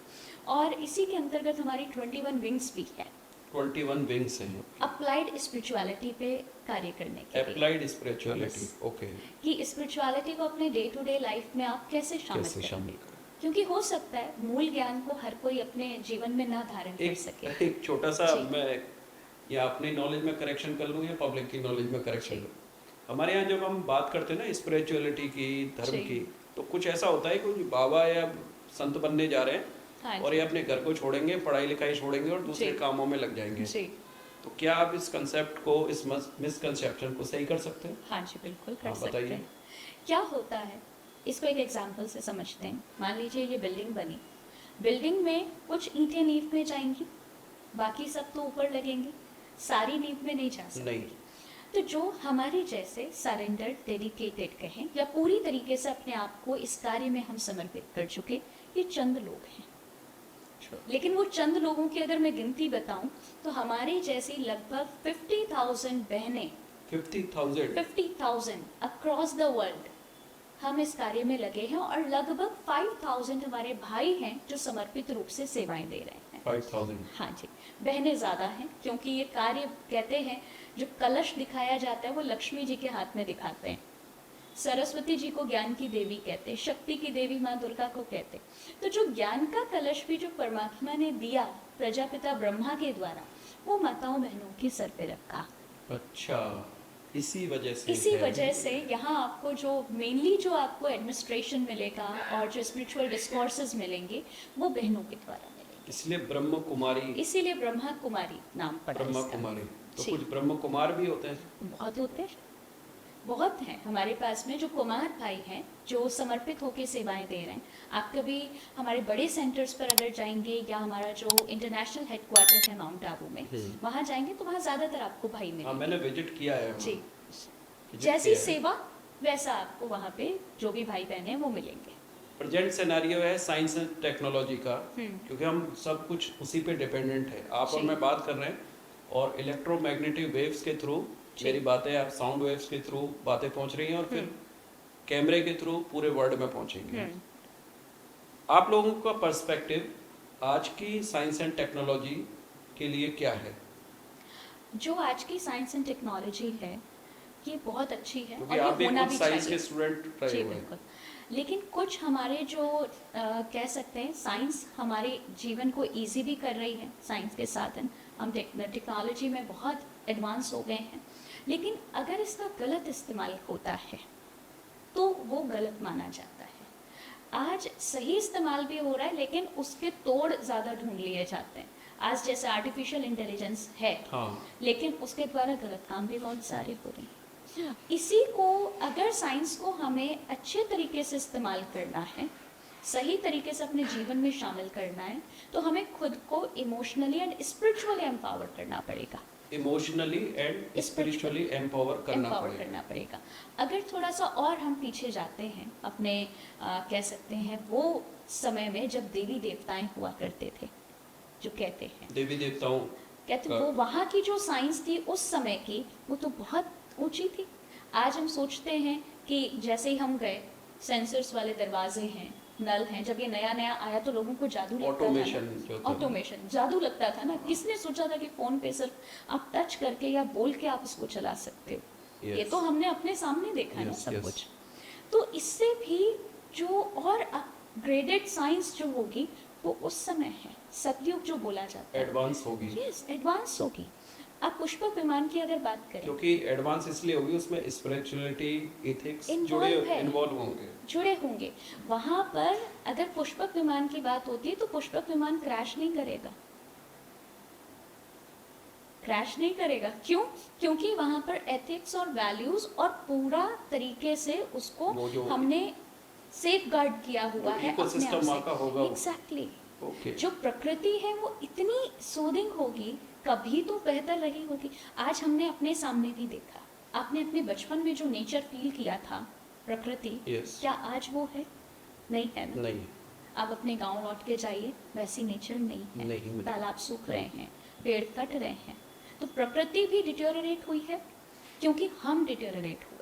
और इसी के अंतर्गत हमारी 21 विंग्स भी है। 21 विंग्स हैं अप्लाइड स्पिरिचुअलिटी पे कार्य करने के लिए। Applied spirituality, okay. कि स्पिरिचुअलिटी को अपने डे टू डे लाइफ में आप कैसे शामिल करें, क्योंकि हो सकता है मूल ज्ञान को हर कोई अपने जीवन में ना धारण कर सके। एक छोटा सा मैं या अपनी नॉलेज में करेक्शन कर लूँ या पब्लिक की नॉलेज में करेक्शन लूँ। हमारे यहाँ जब हम बात करते हैं ना स्पिरिचुअलिटी की, धर्म की, तो कुछ ऐसा होता है कि बाबा या संत बनने जा रहे हैं और ये अपने घर को छोड़ेंगे, पढ़ाई लिखाई छोड़ेंगे और दूसरे कामों में लग जाएंगे। तो क्या आप इस कंसेप्ट को, इस मिसकंसेप्शन को सही कर सकते हैं? हाँ जी, बिल्कुल कर सकते हैं। क्या होता है, इसको एक एग्जाम्पल से समझते हैं। मान लीजिए ये बिल्डिंग बनी, बिल्डिंग में कुछ ईंटें नींव में जाएंगी, बाकी सब तो ऊपर लगेंगी, सारी नींव में नहीं जा सकती। तो जो हमारे जैसे सरेंडर डेडिकेटेड कहें या पूरी तरीके से अपने आप को इस कार्य में हम समर्पित कर चुके, ये चंद लोग हैं। लेकिन वो चंद लोगों की अगर मैं गिनती बताऊं तो हमारी जैसी लगभग 50,000 बहनें 50,000 अक्रॉस द वर्ल्ड हम इस कार्य में लगे हैं, और लगभग 5,000 हमारे भाई हैं जो समर्पित रूप से सेवाएं दे रहे हैं। 5,000। हाँ जी, बहनें ज़्यादा हैं, क्योंकि ये कार्य कहते हैं जो कलश दिखाया जाता है वो लक्ष्मी जी के हाथ में दिखाते हैं। सरस्वती जी को ज्ञान की देवी कहते हैं, शक्ति की देवी माँ दुर्गा को कहते हैं। तो जो ज्ञान का कलश भी जो परमात्मा ने दिया प्रजापिता ब्रह्मा के द्वारा, वो माताओं बहनों के सर पे रखा। अच्छा, इसी वजह से यहाँ आपको जो मेनली जो आपको एडमिनिस्ट्रेशन मिलेगा और जो स्पिरिचुअल डिस्कोर्सेज मिलेंगे वो बहनों के द्वारा मिलेंगे। इसलिए ब्रह्म कुमारी, इसीलिए ब्रह्मा कुमारी नाम पड़ा ब्रह्मा इसका। कुमारी। तो जी। कुछ ब्रह्म कुमार भी होते हैं? बहुत होते हैं, बहुत हैं हमारे पास में जो कुमार भाई हैं जो समर्पित होकर सेवाएं दे रहे हैं। आप कभी हमारे बड़े सेंटर्स पर अगर जाएंगे या हमारा जो इंटरनेशनल हेडक्वार्टर है माउंट आबू में, वहाँ जाएंगे तो वहाँ ज़्यादातर आपको भाई हाँ, मिलेंगे। मैंने विजिट किया है वहाँ। जी, विजिट जैसी किया है। सेवा वैसा आपको वहाँ पे जो भी भाई बहन हैं वो मिलेंगे। प्रेजेंट सिनेरियो है साइंस एंड टेक्नोलॉजी का, क्योंकि हम सब कुछ उसी पे डिपेंडेंट है। आप और जी। मैं बात कर रहे हैं, और इलेक्ट्रोमैग्नेटिक वेव्स के थ्रू मेरी बातें आप साउंड वेव्स के थ्रू बातें पहुंच रही हैं, और फिर कैमरे के थ्रू पूरे वर्ल्ड में पहुंचेंगे। आप लोगों का पर्सपेक्टिव आज की साइंस एंड टेक्नोलॉजी के लिए क्या है? जो आज की साइंस एंड टेक्नोलॉजी है ये बहुत अच्छी है, क्योंकि और आप ये भी होना खुद भी साइंस चाहिए। के स्टूडेंट जी रहे हुए हैं। बिल्कुल, लेकिन कुछ हमारे जो कह सकते हैं साइंस हमारे जीवन को इजी भी कर रही है। साइंस के साधन हम टेक्नोलॉजी में बहुत एडवांस हो गए हैं, लेकिन अगर इसका गलत इस्तेमाल होता है तो वो गलत माना जाता है। आज सही इस्तेमाल भी हो रहा है, लेकिन उसके तोड़ ज़्यादा ढूंढ लिए जाते हैं। आज जैसे आर्टिफिशियल इंटेलिजेंस है, हाँ, लेकिन उसके द्वारा गलत काम भी बहुत सारे हो रहे हैं। इसी को अगर साइंस को हमें अच्छे तरीके से इस्तेमाल करना है, सही तरीके से अपने जीवन में शामिल करना है, तो हमें खुद को इमोशनली एंड स्पिरिचुअली एम्पावर करना पड़ेगा। इमोशनली एंड स्पिरिचुअली एम्पावर करना पड़ेगा। अगर थोड़ा सा और हम पीछे जाते हैं अपने कह सकते हैं वो समय में जब देवी देवताएं हुआ करते थे, जो कहते हैं देवी देवताओं कहते वो वहाँ की जो साइंस थी उस समय की, वो तो बहुत ऊंची थी। आज हम सोचते हैं कि जैसे ही हम गए, सेंसर्स वाले दरवाजे हैं, नल हैं, जब ये नया नया आया तो लोगों को जादू लगता था। ऑटोमेशन जादू लगता था ना। किसने सोचा था कि फोन पे सिर्फ आप टच करके या बोल के आप उसको चला सकते हो? ये तो हमने अपने सामने देखा है सब कुछ। तो इससे भी जो और अपग्रेडेड साइंस जो होगी वो उस समय है, सतयुग जो बोला जाता है, एडवांस होगी। यस, एडवांस होगी। आप पुष्पक विमान की अगर बात करें, क्योंकि एडवांस इसलिए होगी, उसमें स्पिरिचुअलिटी, एथिक्स Involve है। जुड़े होंगे। होंगे वहां पर। अगर पुष्पक विमान की बात होती है तो पुष्पक विमान क्रैश नहीं करेगा। क्रैश नहीं करेगा क्यों? क्योंकि वहां पर एथिक्स और वैल्यूज और पूरा तरीके से उसको हमने सेफ गार्ड किया हुआ है। इकोसिस्टम वहाँ का होगा। एग्जैक्टली। ओके। जो प्रकृति है वो इतनी सूदिंग होगी, कभी तो बेहतर रही होगी। आज हमने अपने सामने भी देखा, आपने अपने बचपन में जो नेचर फील किया था, प्रकृति, क्या आज वो है? नहीं है ना। नहीं। आप अपने गांव लौट के जाइए, वैसी नेचर नहीं है। नहीं। तालाब सूख रहे हैं, पेड़ कट रहे हैं, तो प्रकृति भी डिटेरियोरेट हुई है क्योंकि हम डिटेरियोरेट हुए।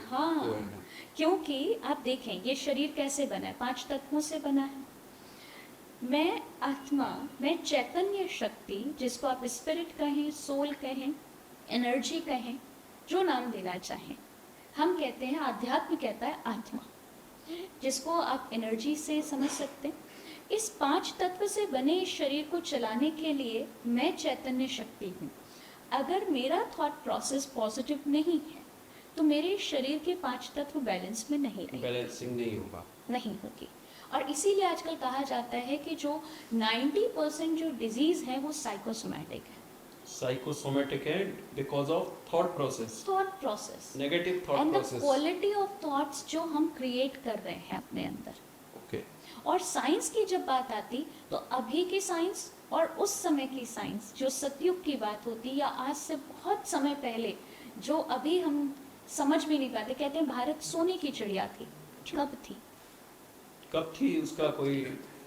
हाँ, क्योंकि आप देखें ये शरीर कैसे बना है, 5 तत्वों से बना है। मैं आत्मा, मैं चैतन्य शक्ति, जिसको आप स्पिरिट कहें, सोल कहें, एनर्जी कहें, जो नाम देना चाहें, हम कहते हैं आध्यात्म कहता है आत्मा, जिसको आप एनर्जी से समझ सकते हैं। इस 5 तत्व से बने इस शरीर को चलाने के लिए मैं चैतन्य शक्ति हूँ। अगर मेरा थॉट प्रोसेस पॉजिटिव नहीं है तो मेरे शरीर के 5 तत्व बैलेंस में नहीं रहेंगे, बैलेंसिंग नहीं होगी। और इसीलिए आजकल कहा जाता है कि जो 90% जो डिजीज है वो साइकोसोमैटिक है because of thought process, negative thought and the process, quality of thoughts जो हम क्रिएट कर रहे हैं अपने अंदर। ओके। और साइंस की जब बात आती तो अभी की साइंस और उस समय की साइंस जो सतयुग की बात होती या आज से बहुत समय पहले जो अभी हम समझ भी नहीं पाते, कहते हैं भारत सोने की चिड़िया थी, कब थी? कब थी उसका कोई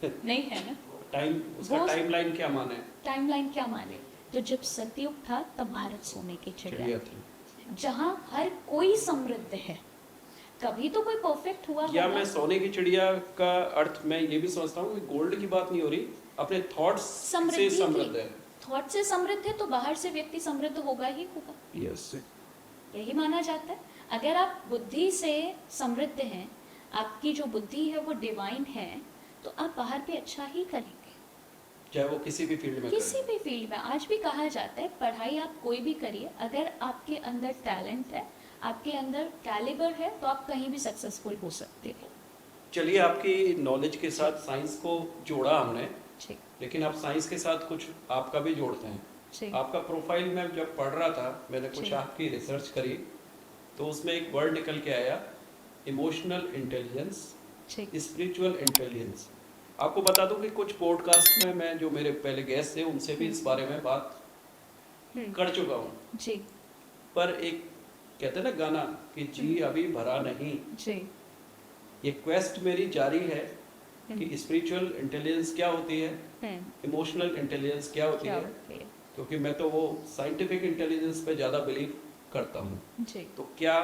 नहीं है ना, टाइम, उसका वो टाइमलाइन क्या माने? टाइमलाइन क्या माने? तो जब सतयुग था तब भारत सोने की चिड़िया चिड़िया थी। जहाँ हर कोई समृद्ध है। कभी तो कोई परफेक्ट हुआ क्या होगा। मैं सोने की चिड़िया का अर्थ मैं ये भी समझता हूँ कि गोल्ड की बात नहीं हो रही, अपने थॉट्स से समृद्धि समृद्ध है। थॉट से समृद्ध है तो बाहर से व्यक्ति समृद्ध होगा ही होगा, यस, यही माना जाता है। अगर आप बुद्धि से समृद्ध हैं, आपकी जो बुद्धि है वो डिवाइन है, तो आप बाहर भी अच्छा ही करेंगे, चाहे वो किसी भी फील्ड में किसी करें। भी फील्ड में। आज भी कहा जाता है पढ़ाई आप कोई भी करिए, अगर आपके अंदर टैलेंट है, आपके अंदर कैलिबर है, तो आप कहीं भी सक्सेसफुल हो सकते हो। चलिए, आपकी नॉलेज के साथ साइंस को जोड़ा हमने, ठीक, लेकिन आप साइंस के साथ कुछ आपका भी जोड़ते हैं। ठीक, आपका प्रोफाइल में जब पढ़ रहा था, मैंने कुछ जी। आपकी रिसर्च करी, तो उसमें एक वर्ड निकल के आया, इमोशनल इंटेलिजेंस, ठीक, स्पिरिचुअल इंटेलिजेंस। आपको बता दूं कि कुछ पॉडकास्ट में मैं जो मेरे पहले गेस्ट थे उनसे भी इस बारे में बात कर चुका हूँ। जी, पर एक कहते हैं ना गाना कि जी अभी भरा नहीं, जी, ये क्वेस्ट मेरी जारी है कि स्पिरिचुअल इंटेलिजेंस क्या होती है, इमोशनल इंटेलिजेंस क्या होती क्या है, होती है? क्योंकि मैं तो वो साइंटिफिक इंटेलिजेंस पे ज़्यादा बिलीव करता हूँ। जी, तो क्या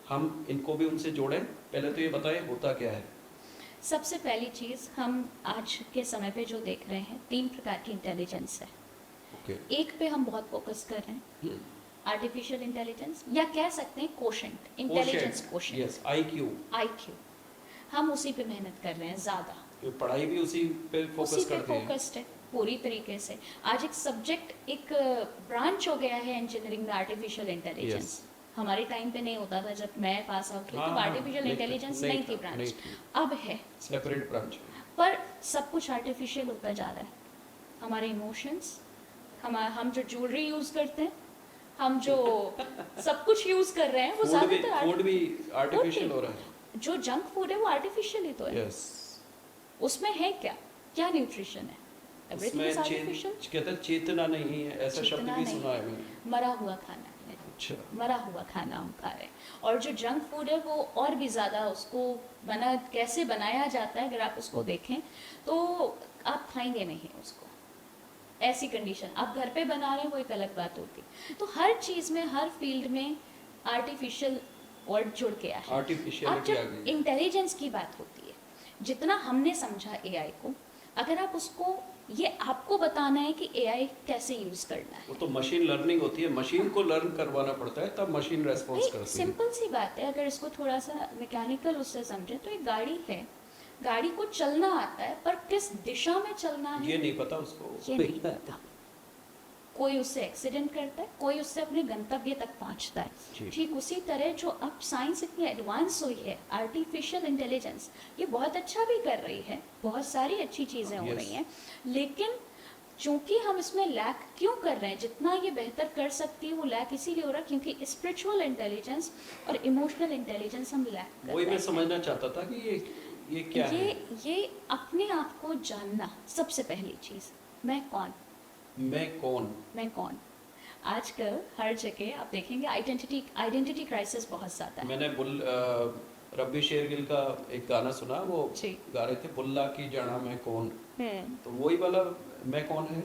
हम इनको भी उनसे जोड़ें? पहले तो ये बताएं होता क्या है। सबसे पहली चीज़, हम आज के समय पे जो देख रहे हैं, 3 प्रकार की इंटेलिजेंस है। ओके। एक पे हम बहुत फोकस कर रहे हैं, आर्टिफिशियल इंटेलिजेंस, या कह सकते हैं quotient, intelligence quotient, yes, IQ. IQ. हम उसी पे मेहनत कर रहे हैं ज़्यादा, पढ़ाई भी उसी पे उसी फोकस पे करते हैं। फोकस्ड है पूरी तरीके से। आज एक सब्जेक्ट, एक ब्रांच हो गया है इंजीनियरिंग में, आर्टिफिशियल इंटेलिजेंस। हमारे टाइम पे नहीं होता था, जब मैं पास आउट हुई हाँ, तब हाँ, आर्टिफिशियल नहीं था, इंटेलिजेंस नहीं नहीं थी था, ब्रांच, नहीं थी। अब है। Separate branch. पर सब कुछ आर्टिफिशियल होता जा रहा है। हमारे इमोशंस, हम जो ज्वेलरी यूज करते हैं, हम जो सब कुछ यूज कर रहे हैं, वो ज्यादातर फूड भी आर्टिफिशियल हो रहा है। जो जंक फूड है वो आर्टिफिशियल ही तो है। यस। उसमें है क्या क्या न्यूट्रिशन है? Everything is artificial. कहते हैं चेतना नहीं है, ऐसा शब्द चेतना भी नहीं। सुना है मैंने। मरा हुआ खाना है, अच्छा। मरा हुआ खाना हम खा रहे हैं। और जो जंक फूड है वो और भी ज़्यादा, उसको कैसे बनाया जाता है, अगर आप उसको देखें तो आप खाएंगे नहीं उसको। ऐसी कंडीशन, आप घर पे बना रहे हैं वो एक अलग बात होती। तो हर चीज़ में, हर फील्ड में आर्टिफिशियल वर्ड जुड़ गया है। अब आर्टिफिशियलिटी आ जब गई। इंटेलिजेंस की बात होती है, जितना हमने समझा एआई को, अगर आप उसको, ये आपको बताना है कि एआई कैसे यूज करना है। वो तो मशीन लर्निंग होती है, मशीन को लर्न करवाना पड़ता है, तब मशीन रेस्पॉन्स करती है। सिंपल सी बात है, अगर इसको थोड़ा सा मैकेनिकल उससे समझे, तो एक गाड़ी है, गाड़ी को चलना आता है, पर किस दिशा में चलना है ये नहीं पता उसको। ये नहीं पता। कोई उससे एक्सीडेंट करता है, कोई उससे अपने गंतव्य तक पहुंचता जी। है। ठीक उसी तरह जो अब साइंस इतनी एडवांस हुई है, आर्टिफिशियल इंटेलिजेंस ये बहुत अच्छा भी कर रही है, बहुत सारी अच्छी चीज़ें हो Yes. रही हैं, लेकिन चूंकि हम इसमें लैक क्यों कर रहे हैं, जितना ये बेहतर कर सकती है वो लैक इसीलिए हो रहा है क्योंकि स्पिरिचुअल इंटेलिजेंस और इमोशनल इंटेलिजेंस हम लैक कर वही रहे मैं हैं। समझना चाहता था कि ये क्या है। ये अपने आप को जानना, सबसे पहली चीज़, मैं कौन, मैं कौन। मैं कौन। आजकल हर जगह आप देखेंगे आइडेंटिटी क्राइसिस बहुत ज़्यादा है। मैंने रब्बी शेरगिल का एक गाना सुना, वो जी। गा रहे थे, बुल्ला की जाना मैं कौन। तो वही वाला मैं कौन है।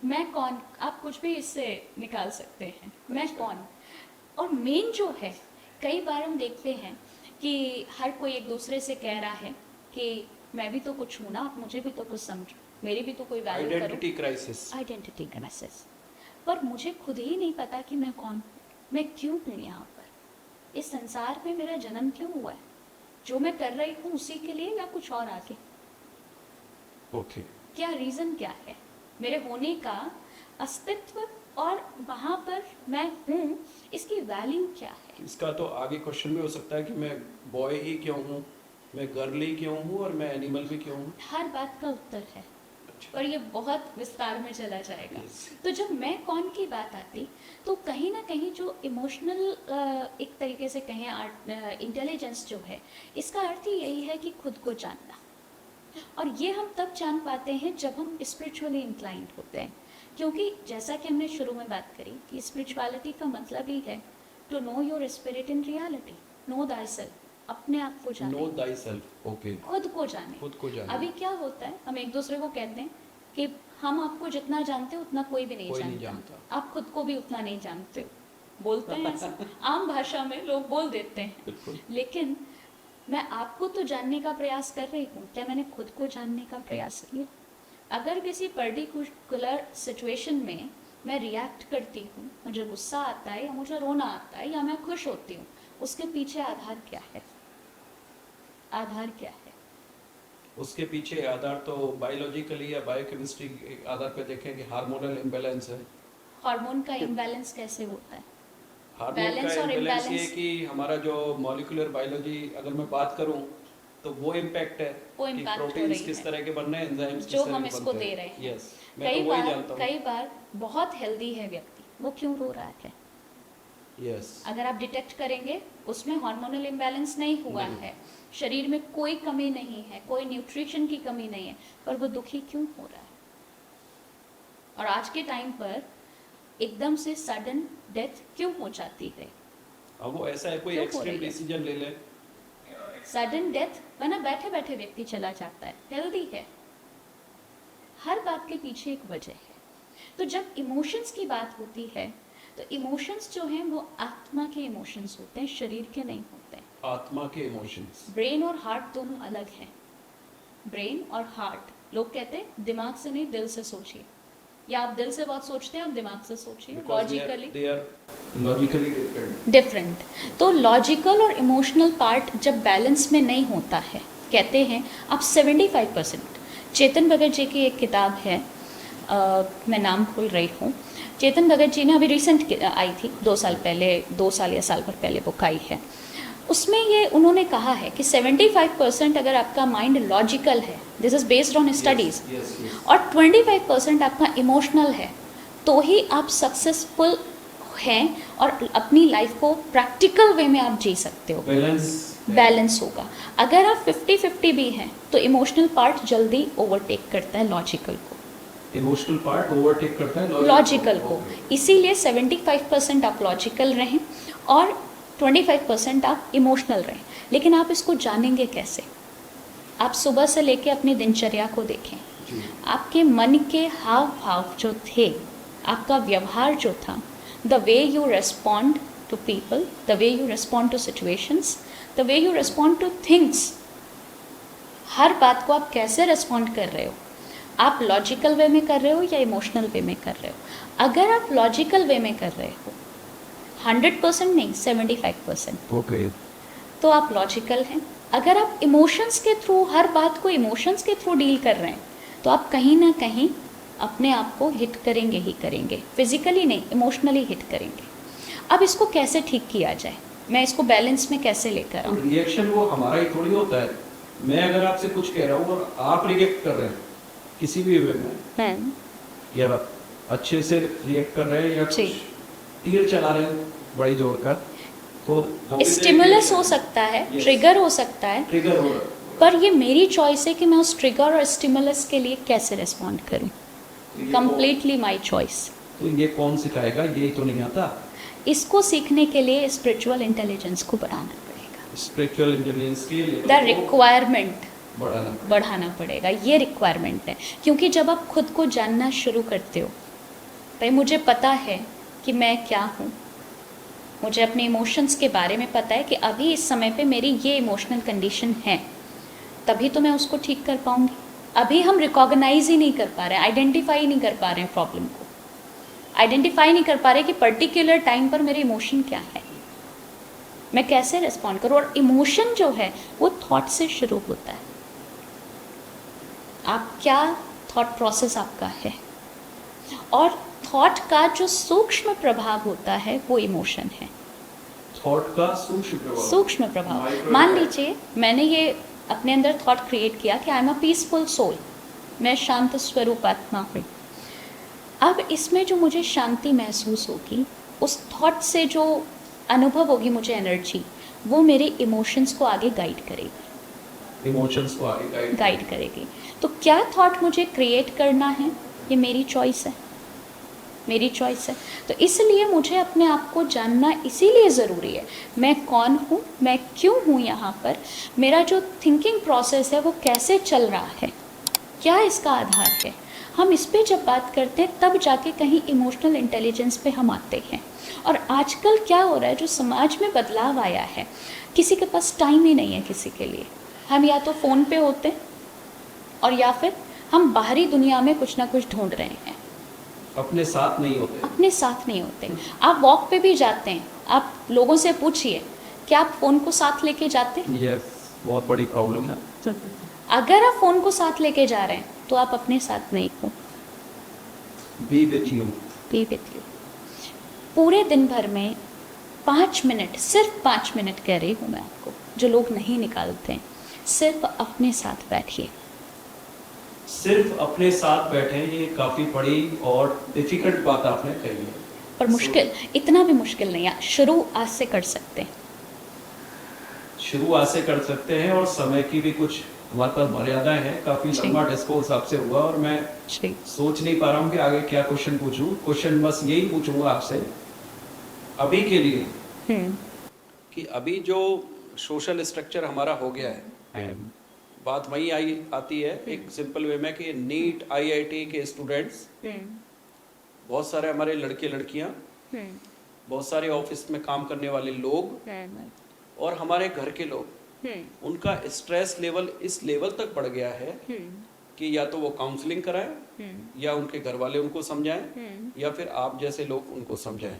मैं कौन, आप कुछ भी इससे निकाल सकते हैं, मैं कौन। और मेन जो है, कई बार हम देखते हैं कि हर कोई एक दूसरे से कह रहा है कि मैं भी तो कुछ हूँ ना, आप मुझे भी तो कुछ समझो, मेरी भी तो कोई वैल्यू करो। Identity crisis. Identity crisis. पर मुझे खुद ही नहीं पता कि मैं कौन हूँ, मैं क्यों हूँ यहाँ पर, इस संसार में मेरा जन्म क्यों हुआ है, जो मैं कर रही हूँ उसी के लिए या कुछ और आगे। ओके। क्या रीज़न क्या है मेरे होने का, अस्तित्व, और वहाँ पर मैं हूँ, इसकी वैल्यू क्या है। इसका तो आगे क्वेश्चन भी हो सकता है कि मैं बॉय ही क्यों हूँ, मैं गर्ल ही क्यों हूँ, और मैं एनिमल भी क्यों हूँ। हर बात का उत्तर है, अच्छा। और ये बहुत विस्तार में चला जाएगा। Yes. तो जब मैं कौन की बात आती, तो कहीं ना कहीं जो इमोशनल, एक तरीके से कहें इंटेलिजेंस जो है, इसका अर्थ ही यही है कि खुद को जानना। और ये हम तब जान पाते हैं जब हम स्पिरिचुअली इंक्लाइंड होते हैं, क्योंकि जैसा कि हमने शुरू में बात करी कि स्पिरिचुअलिटी का मतलब ही है to know your spirit in reality, know thy self, अपने आप को जाने, नो दाई सेल्फ, ओके, खुद को जाने। खुद को जाने। अभी क्या होता है, हम एक दूसरे को कहते हैं कि हम आपको जितना जानते हैं उतना कोई भी नहीं कोई नहीं जानता, जानता। आप खुद को भी उतना नहीं जानते हो, बोलते हैं ऐसा आम भाषा में लोग बोल देते हैं। बिल्कुल। लेकिन मैं आपको तो जानने का प्रयास कर रही हूँ, क्या मैंने खुद को जानने का प्रयास किया? अगर किसी पर्टिकुलर सिचुएशन में मैं रिएक्ट करती हूँ, मुझे गुस्सा आता है या मुझे रोना आता है या मैं खुश होती हूँ, उसके पीछे आधार क्या है? आधार क्या है? उसके पीछे आधार तो बायोलॉजिकली या बायोकेमिस्ट्री के आधार पे देखें कि हार्मोनल इम्बैलेंस है। हार्मोन का इम्बैलेंस कैसे होता है? हार्मोन Balance का और इम्बैलेंस ये imbalance। कि हमारा जो मॉलिक्यूलर बायोलॉजी अगर मैं बात करूं तो वो इम्पैक्ट है वो कि impact हो प्रोटीन्स रही किस है। तरह के बनने हैं, एंजाइम्स जो हम इसको दे रहे हैं। यस, मैं तो वही जानता हूं। कई बार बहुत हेल्दी है व्यक्ति, वो क्यों रो रहा है? यस, अगर आप डिटेक्ट करेंगे उसमें हार्मोनल इम्बैलेंस नहीं हुआ नहीं। है, शरीर में कोई कमी नहीं है, कोई न्यूट्रिशन की कमी नहीं है, पर वो दुखी क्यों हो रहा है? और आज के टाइम पर एकदम से सडन डेथ क्यों हो जाती है? अब वो ऐसा है कोई क्यों हो एक्सट्रीम रही है? डिसीजन ले ले, सडन डेथ वरना बैठे बैठे व्यक्ति चला जाता है, हेल्दी है। हर बात के पीछे एक वजह है। तो जब इमोशंस की बात होती है तो इमोशंस जो हैं वो आत्मा के इमोशंस होते हैं, शरीर के नहीं होते हैं। आत्मा के इमोशंस। ब्रेन और हार्ट दोनों अलग हैं। ब्रेन और हार्ट, लोग कहते हैं दिमाग से नहीं दिल से सोचिए, या आप दिल से बहुत सोचते हैं, आप दिमाग से सोचिए, logically they are logically different. तो लॉजिकल और इमोशनल पार्ट जब बैलेंस में नहीं होता है, कहते हैं आप 75%, चेतन भगत जी की एक किताब है, मैं नाम भूल रही हूँ, चेतन भगत जी ने अभी रिसेंट आई थी, 2 साल पहले, 2 साल या साल भर पहले बुक आई है। उसमें ये उन्होंने कहा है कि 75% अगर आपका माइंड लॉजिकल है, this is based on studies, और 25% आपका इमोशनल है, तो ही आप सक्सेसफुल हैं और अपनी लाइफ को प्रैक्टिकल वे में आप जी सकते हो, बैलेंस होगा। अगर आप 50-50 भी हैं तो इमोशनल पार्ट जल्दी ओवरटेक करता है लॉजिकल को, इमोशनल पार्ट ओवरटेक करता है लॉजिकल को। इसीलिए 75% आप लॉजिकल रहें और 25% आप इमोशनल रहें। लेकिन आप इसको जानेंगे कैसे? आप सुबह से लेके अपनी दिनचर्या को देखें, आपके मन के हाव भाव जो थे, आपका व्यवहार जो था, the way you respond to people, the way you respond to situations, the way you respond to things, हर बात को आप कैसे रेस्पॉन्ड कर रहे हो? आप लॉजिकल वे में कर रहे हो या इमोशनल वे में कर रहे हो? अगर आप लॉजिकल वे में कर रहे हो, 100% नहीं, 75%, ओके, तो आप लॉजिकल हैं। अगर आप इमोशंस के थ्रू, हर बात को इमोशंस के थ्रू डील कर रहे हैं, तो आप कहीं ना कहीं अपने आप को हिट करेंगे ही करेंगे, फिजिकली नहीं, इमोशनली हिट करेंगे। अब इसको कैसे ठीक किया जाए? मैं इसको बैलेंस में कैसे लेकर आऊँ? रिएक्शन वो हमारा ही थोड़ी होता है। मैं अगर आपसे कुछ कह रहा हूँ और आप रिएक्ट कर रहे हैं किसी भी वे में, या अच्छे से रिएक्ट कर रहे हैं या जी। तीर चला रहे हैं बड़ी जोर का, तो स्टिमुलस हो सकता है, ट्रिगर हो सकता है, ट्रिगर हो रहा पर ये मेरी चॉइस है कि मैं उस ट्रिगर और स्टिमुलस के लिए कैसे रिस्पॉन्ड करूं। है। Completely my choice. तो ये कौन सिखाएगा? यही तो नहीं आता। इसको सीखने के लिए स्पिरिचुअल इंटेलिजेंस को बढ़ाना पड़ेगा, स्पिरिचुअल इंटेलिजेंस के लिए द रिक्वायरमेंट बढ़ाना बढ़ाना पड़ेगा। ये रिक्वायरमेंट है, क्योंकि जब आप खुद को जानना शुरू करते हो, भाई मुझे पता है कि मैं क्या हूँ, मुझे अपने इमोशंस के बारे में पता है कि अभी इस समय पे मेरी ये इमोशनल कंडीशन है, तभी तो मैं उसको ठीक कर पाऊंगी। अभी हम रिकॉग्नाइज ही नहीं कर पा रहे हैं, आइडेंटिफाई नहीं कर पा रहे हैं प्रॉब्लम को, आइडेंटिफाई नहीं कर पा रहे कि पर्टिकुलर टाइम पर मेरे इमोशन क्या है, मैं कैसे रिस्पॉन्ड करूँ। और इमोशन जो है वो थॉट से शुरू होता है। आप क्या थॉट प्रोसेस आपका है, और थॉट का जो सूक्ष्म प्रभाव होता है वो इमोशन है। थॉट का सूक्ष्म प्रभाव मान लीजिए मैंने ये अपने अंदर थॉट क्रिएट किया कि I am a peaceful soul, मैं शांत स्वरूप आत्मा हूँ। अब इसमें जो मुझे शांति महसूस होगी, उस थॉट से जो अनुभव होगी मुझे एनर्जी, वो मेरे इमोशंस को आगे गाइड करेगी। इमोशंस को आगे गाइड करेगी। तो क्या थॉट मुझे क्रिएट करना है, ये मेरी चॉइस है, मेरी चॉइस है। तो इसलिए मुझे अपने आप को जानना इसीलिए ज़रूरी है, मैं कौन हूँ, मैं क्यों हूँ यहाँ पर, मेरा जो थिंकिंग प्रोसेस है वो कैसे चल रहा है, क्या इसका आधार है। हम इस पे जब बात करते हैं तब जाके कहीं इमोशनल इंटेलिजेंस पे हम आते हैं। और आजकल क्या हो रहा है, जो समाज में बदलाव आया है, किसी के पास टाइम ही नहीं है किसी के लिए। हम या तो फ़ोन पे होते हैं और या फिर हम बाहरी दुनिया में कुछ ना कुछ ढूंढ रहे हैं, अपने साथ नहीं होते। अपने साथ नहीं होते। आप वॉक पे भी जाते हैं, आप लोगों से पूछिए क्या आप फ़ोन को साथ लेके जाते हैं? ये बहुत बड़ी प्रॉब्लम है। अगर आप फ़ोन को साथ लेके जा रहे हैं तो आप अपने साथ नहीं हो। B with you. B with you. पूरे दिन भर में 5 मिनट, सिर्फ 5 मिनट कह रही हूँ मैं आपको, जो लोग नहीं निकालते हैं, सिर्फ अपने साथ बैठिए। सिर्फ अपने साथ बैठे, ये काफी बड़ी और डिफिकल्ट बात आपने कही है। पर मुश्किल, इतना भी मुश्किल नहीं है, शुरू आज से कर सकते हैं। शुरू आज से कर सकते हैं और समय की भी कुछ हमारे पास मर्यादाएं हैं। काफी जी। लंबा डिस्कोर्स आपसे हुआ और मैं जी। सोच नहीं पा रहा हूँ कि आगे क्या क्वेश्चन पूछूं। क्वेश्चन बस यही पूछूंगा आपसे अभी के लिए कि अभी जो सोशल स्ट्रक्चर हमारा हो गया है, बात वही आती है एक सिंपल वे में कि नीट आईआईटी के स्टूडेंट्स, बहुत सारे हमारे लड़के लड़कियां, बहुत सारे ऑफिस में काम करने वाले लोग और हमारे घर के लोग, उनका स्ट्रेस लेवल इस लेवल तक बढ़ गया है कि या तो वो काउंसलिंग कराएं या उनके घर वाले उनको समझाएं या फिर आप जैसे लोग उनको समझाएं।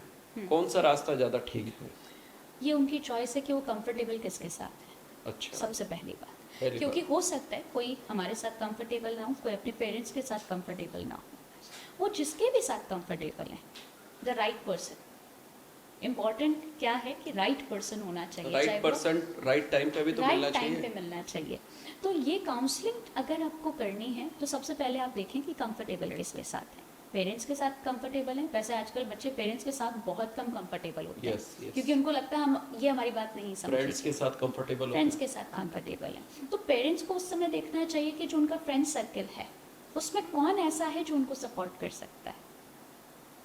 कौन सा रास्ता ज़्यादा ठीक है? ये उनकी चॉइस है कि वो कंफर्टेबल किसके साथ है। अच्छा, सबसे पहली बात, Very क्योंकि हो सकता है कोई हमारे साथ कंफर्टेबल ना हो, कोई अपने पेरेंट्स के साथ कंफर्टेबल ना हो, वो जिसके भी साथ कंफर्टेबल है, द राइट पर्सन। इम्पॉर्टेंट क्या है कि राइट पर्सन होना चाहिए, राइट पर्सन राइट टाइम पे भी तो मिलना राइट टाइम चाहिए। पे मिलना चाहिए। तो ये काउंसलिंग अगर आपको करनी है तो सबसे पहले आप देखें कि कंफर्टेबल किसके साथ है। पेरेंट्स के साथ कंफर्टेबल हैं, वैसे आजकल बच्चे पेरेंट्स के साथ बहुत कम कंफर्टेबल होते हैं, Yes, yes. क्योंकि उनको लगता है हम ये हमारी बात नहीं फ्रेंड्स समझेंगे। के साथ कंफर्टेबल फ्रेंड्स के साथ कंफर्टेबल है, तो पेरेंट्स को उस समय देखना चाहिए कि जो उनका फ्रेंड सर्कल है उसमें कौन ऐसा है जो उनको सपोर्ट कर सकता है।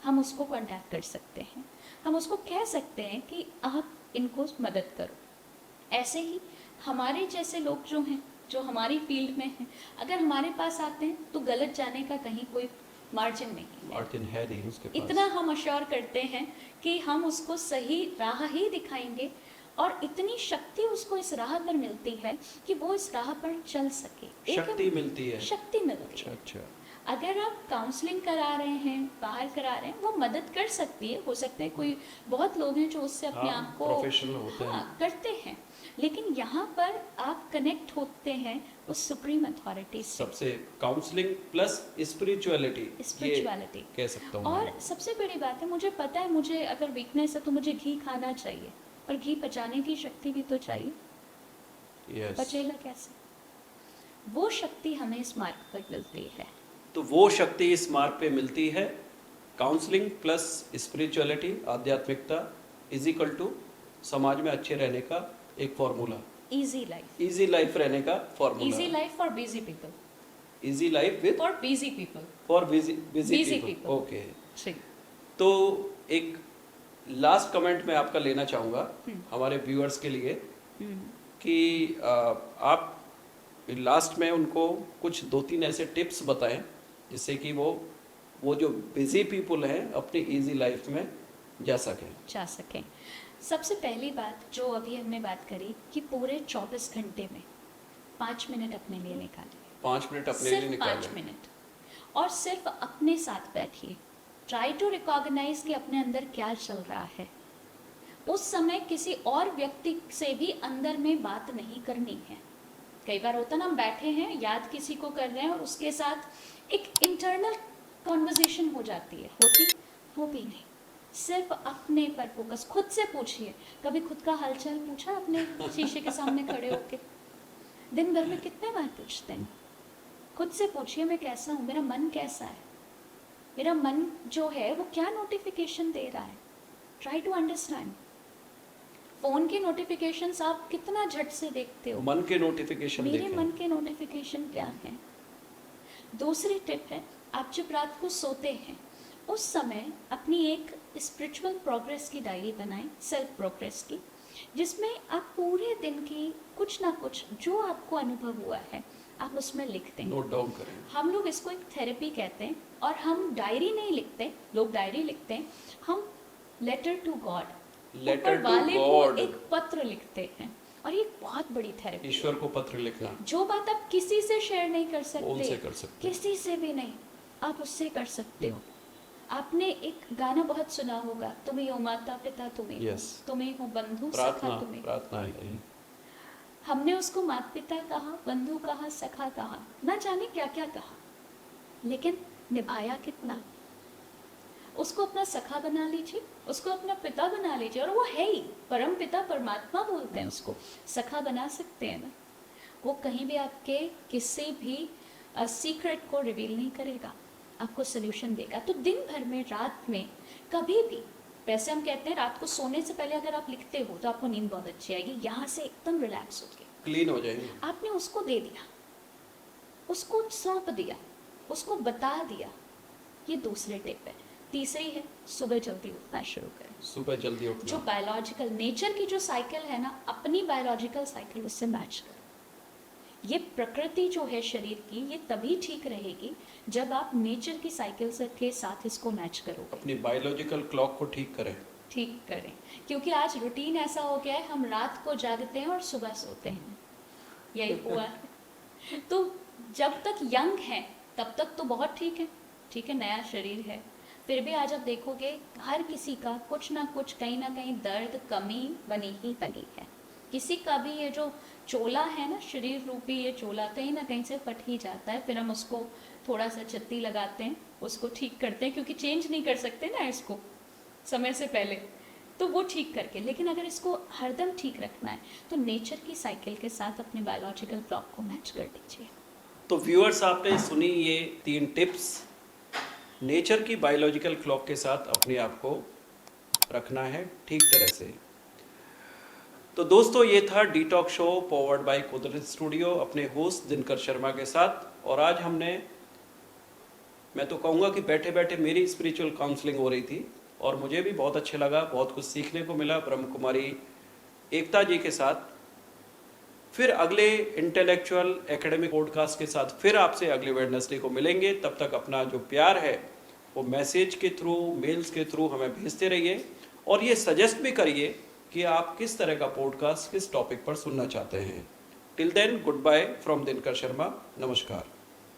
हम उसको कांटेक्ट कर सकते हैं, हम उसको कह सकते हैं कि आप इनको मदद करो। ऐसे ही हमारे जैसे लोग जो हैं, जो हमारी फील्ड में हैं, अगर हमारे पास आते हैं तो गलत जाने का कहीं कोई मार्जिन नहीं है। मार्जिन है नहीं उसके पास। इतना हम अश्योर करते हैं कि हम उसको सही राह ही दिखाएंगे और इतनी शक्ति उसको इस राह पर मिलती है कि वो इस राह पर चल सके। शक्ति मिलती है। शक्ति मिलती है। अच्छा, अगर आप काउंसलिंग करा रहे हैं, बाहर करा रहे हैं, वो मदद कर सकती है। हो सकता है कोई, बहुत लोग हैं जो उससे अपने हाँ, आप को प्रोफेशनल होते हैं। करते हैं, लेकिन यहाँ पर आप कनेक्ट होते हैं उस सुप्रीम अथॉरिटी से। सबसे काउंसलिंग प्लस स्पिरिचुअलिटी कह सकता हूँ। और सबसे बड़ी बात है, मुझे पता है मुझे अगर वीकनेस है तो मुझे घी खाना चाहिए, पर घी पचाने की शक्ति भी तो चाहिए। Yes. पचेगा कैसे? वो शक्ति हमें इस मार्ग पर मिलती है। तो वो शक्ति इस मार्ग पे मिलती है। काउंसलिंग प्लस स्पिरिचुअलिटी, आध्यात्मिकता इज इक्वल टू समाज में अच्छे रहने का एक formula. Easy life, easy life रहने का formula. Easy life for busy people, easy life with for busy people, for busy Busy people. people. Okay, जी। तो एक लास्ट कमेंट मैं आपका लेना चाहूँगा हमारे व्यूअर्स के लिए कि आप लास्ट में उनको कुछ 2-3 ऐसे टिप्स बताएं जिससे कि वो जो बिजी पीपल हैं अपनी इजी लाइफ में जा सकें। सबसे पहली बात जो अभी हमने बात करी कि पूरे 24 घंटे में 5 मिनट अपने लिए निकालिए। 5 मिनट अपने लिए सिर्फ 5 निकालें। मिनट, और सिर्फ अपने साथ बैठिए। ट्राई टू रिकॉग्नाइज कि अपने अंदर क्या चल रहा है। उस समय किसी और व्यक्ति से भी अंदर में बात नहीं करनी है। कई बार होता ना, हम बैठे हैं, याद किसी को कर रहे हैं और उसके साथ एक इंटरनल कॉन्वर्जेशन हो जाती है, होती वो भी नहीं। सिर्फ अपने पर फोकस। खुद से पूछिए, कभी खुद का हालचाल पूछा अपने शीशे के सामने खड़े होके? दिन भर में कितने बार पूछते हैं? खुद से पूछिए, मैं कैसा हूँ, मेरा मन कैसा है, मेरा मन जो है वो क्या नोटिफिकेशन दे रहा है। Try to understand. फोन के नोटिफिकेशंस आप कितना झट से देखते हो? मन के नोटिफिकेशन मेरे देखें। मन के नोटिफिकेशन क्या है? दूसरी टिप है, आप जब रात को सोते हैं उस समय अपनी एक स्पिरिचुअल प्रोग्रेस की डायरी बनाएं, सेल्फ प्रोग्रेस की, जिसमें आप पूरे दिन की कुछ ना कुछ जो आपको अनुभव हुआ है आप उसमें लिखते हैं। नोट डाउन करें। हम लोग इसको एक थेरेपी कहते हैं, और हम डायरी नहीं लिखते, लोग डायरी लिखते हैं, हम लेटर टू गॉड, लेटर ऊपर टू वाले को गॉड, एक पत्र लिखते हैं, और ये बहुत बड़ी थेरेपी। ईश्वर को पत्र लिखना, जो बात आप किसी से शेयर नहीं कर उनसे सकते, कर सकते हैं। किसी से भी नहीं, आप उससे कर सकते हो। आपने एक गाना बहुत सुना होगा, तुम्हें हो माता पिता तुम्हें, Yes. तुम्हें हो बंधु प्रार्थना, सखा तुम्हें। प्रार्थना है। हमने उसको माता पिता कहा, बंधु कहा, सखा कहा, ना जाने क्या क्या कहा, लेकिन निभाया कितना। उसको अपना सखा बना लीजिए, उसको अपना पिता बना लीजिए, और वो है ही परम पिता, परमात्मा बोलते हैं उसको, सखा बना सकते हैं ना। वो कहीं भी आपके किसी भी सीक्रेट को रिवील नहीं करेगा, आपको सोल्यूशन देगा। तो दिन भर में, रात में, कभी भी, वैसे हम कहते हैं रात को सोने से पहले अगर आप लिखते हो तो आपको नींद बहुत अच्छी आएगी, यहाँ से एकदम रिलैक्स होके क्लीन हो जाएंगे। आपने उसको दे दिया, उसको सौंप दिया, उसको बता दिया। ये दूसरे टिप है। तीसरी है, सुबह जल्दी उठना शुरू करें। सुबह जल्दी जो उठना। बायोलॉजिकल नेचर की जो साइकिल है ना, अपनी बायोलॉजिकल साइकिल उससे मैच करें। ये प्रकृति जो है शरीर की, ये तभी ठीक रहेगी जब आप नेचर की साइकिल से के साथ इसको मैच करोगे, अपनी बायोलॉजिकल क्लॉक को ठीक करें। ठीक करें। क्योंकि आज रूटीन ऐसा हो गया है, हम रात को जागते हैं और सुबह सोते हैं, यही हुआ है। तो जब तक यंग हैं तब तक तो बहुत ठीक है, ठीक है, नया शरीर है। फिर भी आज आप देखोगे हर किसी का कुछ ना कुछ, कहीं ना कहीं दर्द, कमी बनी ही बनी है। किसी का भी ये जो चोला है ना, शरीर रूपी ये चोला कहीं ना कहीं से फट ही जाता है। फिर हम उसको थोड़ा सा चत्ती लगाते हैं, उसको ठीक करते हैं, क्योंकि चेंज नहीं कर सकते ना इसको समय से पहले, तो वो ठीक करके। लेकिन अगर इसको हरदम ठीक रखना है तो नेचर की साइकिल के साथ अपने बायोलॉजिकल क्लॉक को मैच कर लीजिए। तो व्यूअर्स, आपने सुनी ये 3 टिप्स, नेचर की बायोलॉजिकल क्लॉक के साथ अपने आप को रखना है ठीक तरह से। तो दोस्तों, ये था डिटॉक्स शो पावर्ड बाय कुदरत स्टूडियो अपने होस्ट दिनकर शर्मा के साथ। और आज मैं तो कहूँगा कि बैठे बैठे मेरी स्पिरिचुअल काउंसलिंग हो रही थी, और मुझे भी बहुत अच्छा लगा, बहुत कुछ सीखने को मिला ब्रह्म कुमारी एकता जी के साथ। फिर अगले इंटेलेक्चुअल एकेडमिक पॉडकास्ट के साथ फिर आपसे अगले वेडनेसडे को मिलेंगे। तब तक अपना जो प्यार है वो मैसेज के थ्रू, मेल्स के थ्रू हमें भेजते रहिए, और ये सजेस्ट भी करिए कि आप किस तरह का पॉडकास्ट, किस टॉपिक पर सुनना चाहते हैं। Till then, goodbye from Dinkar Sharma. नमस्कार।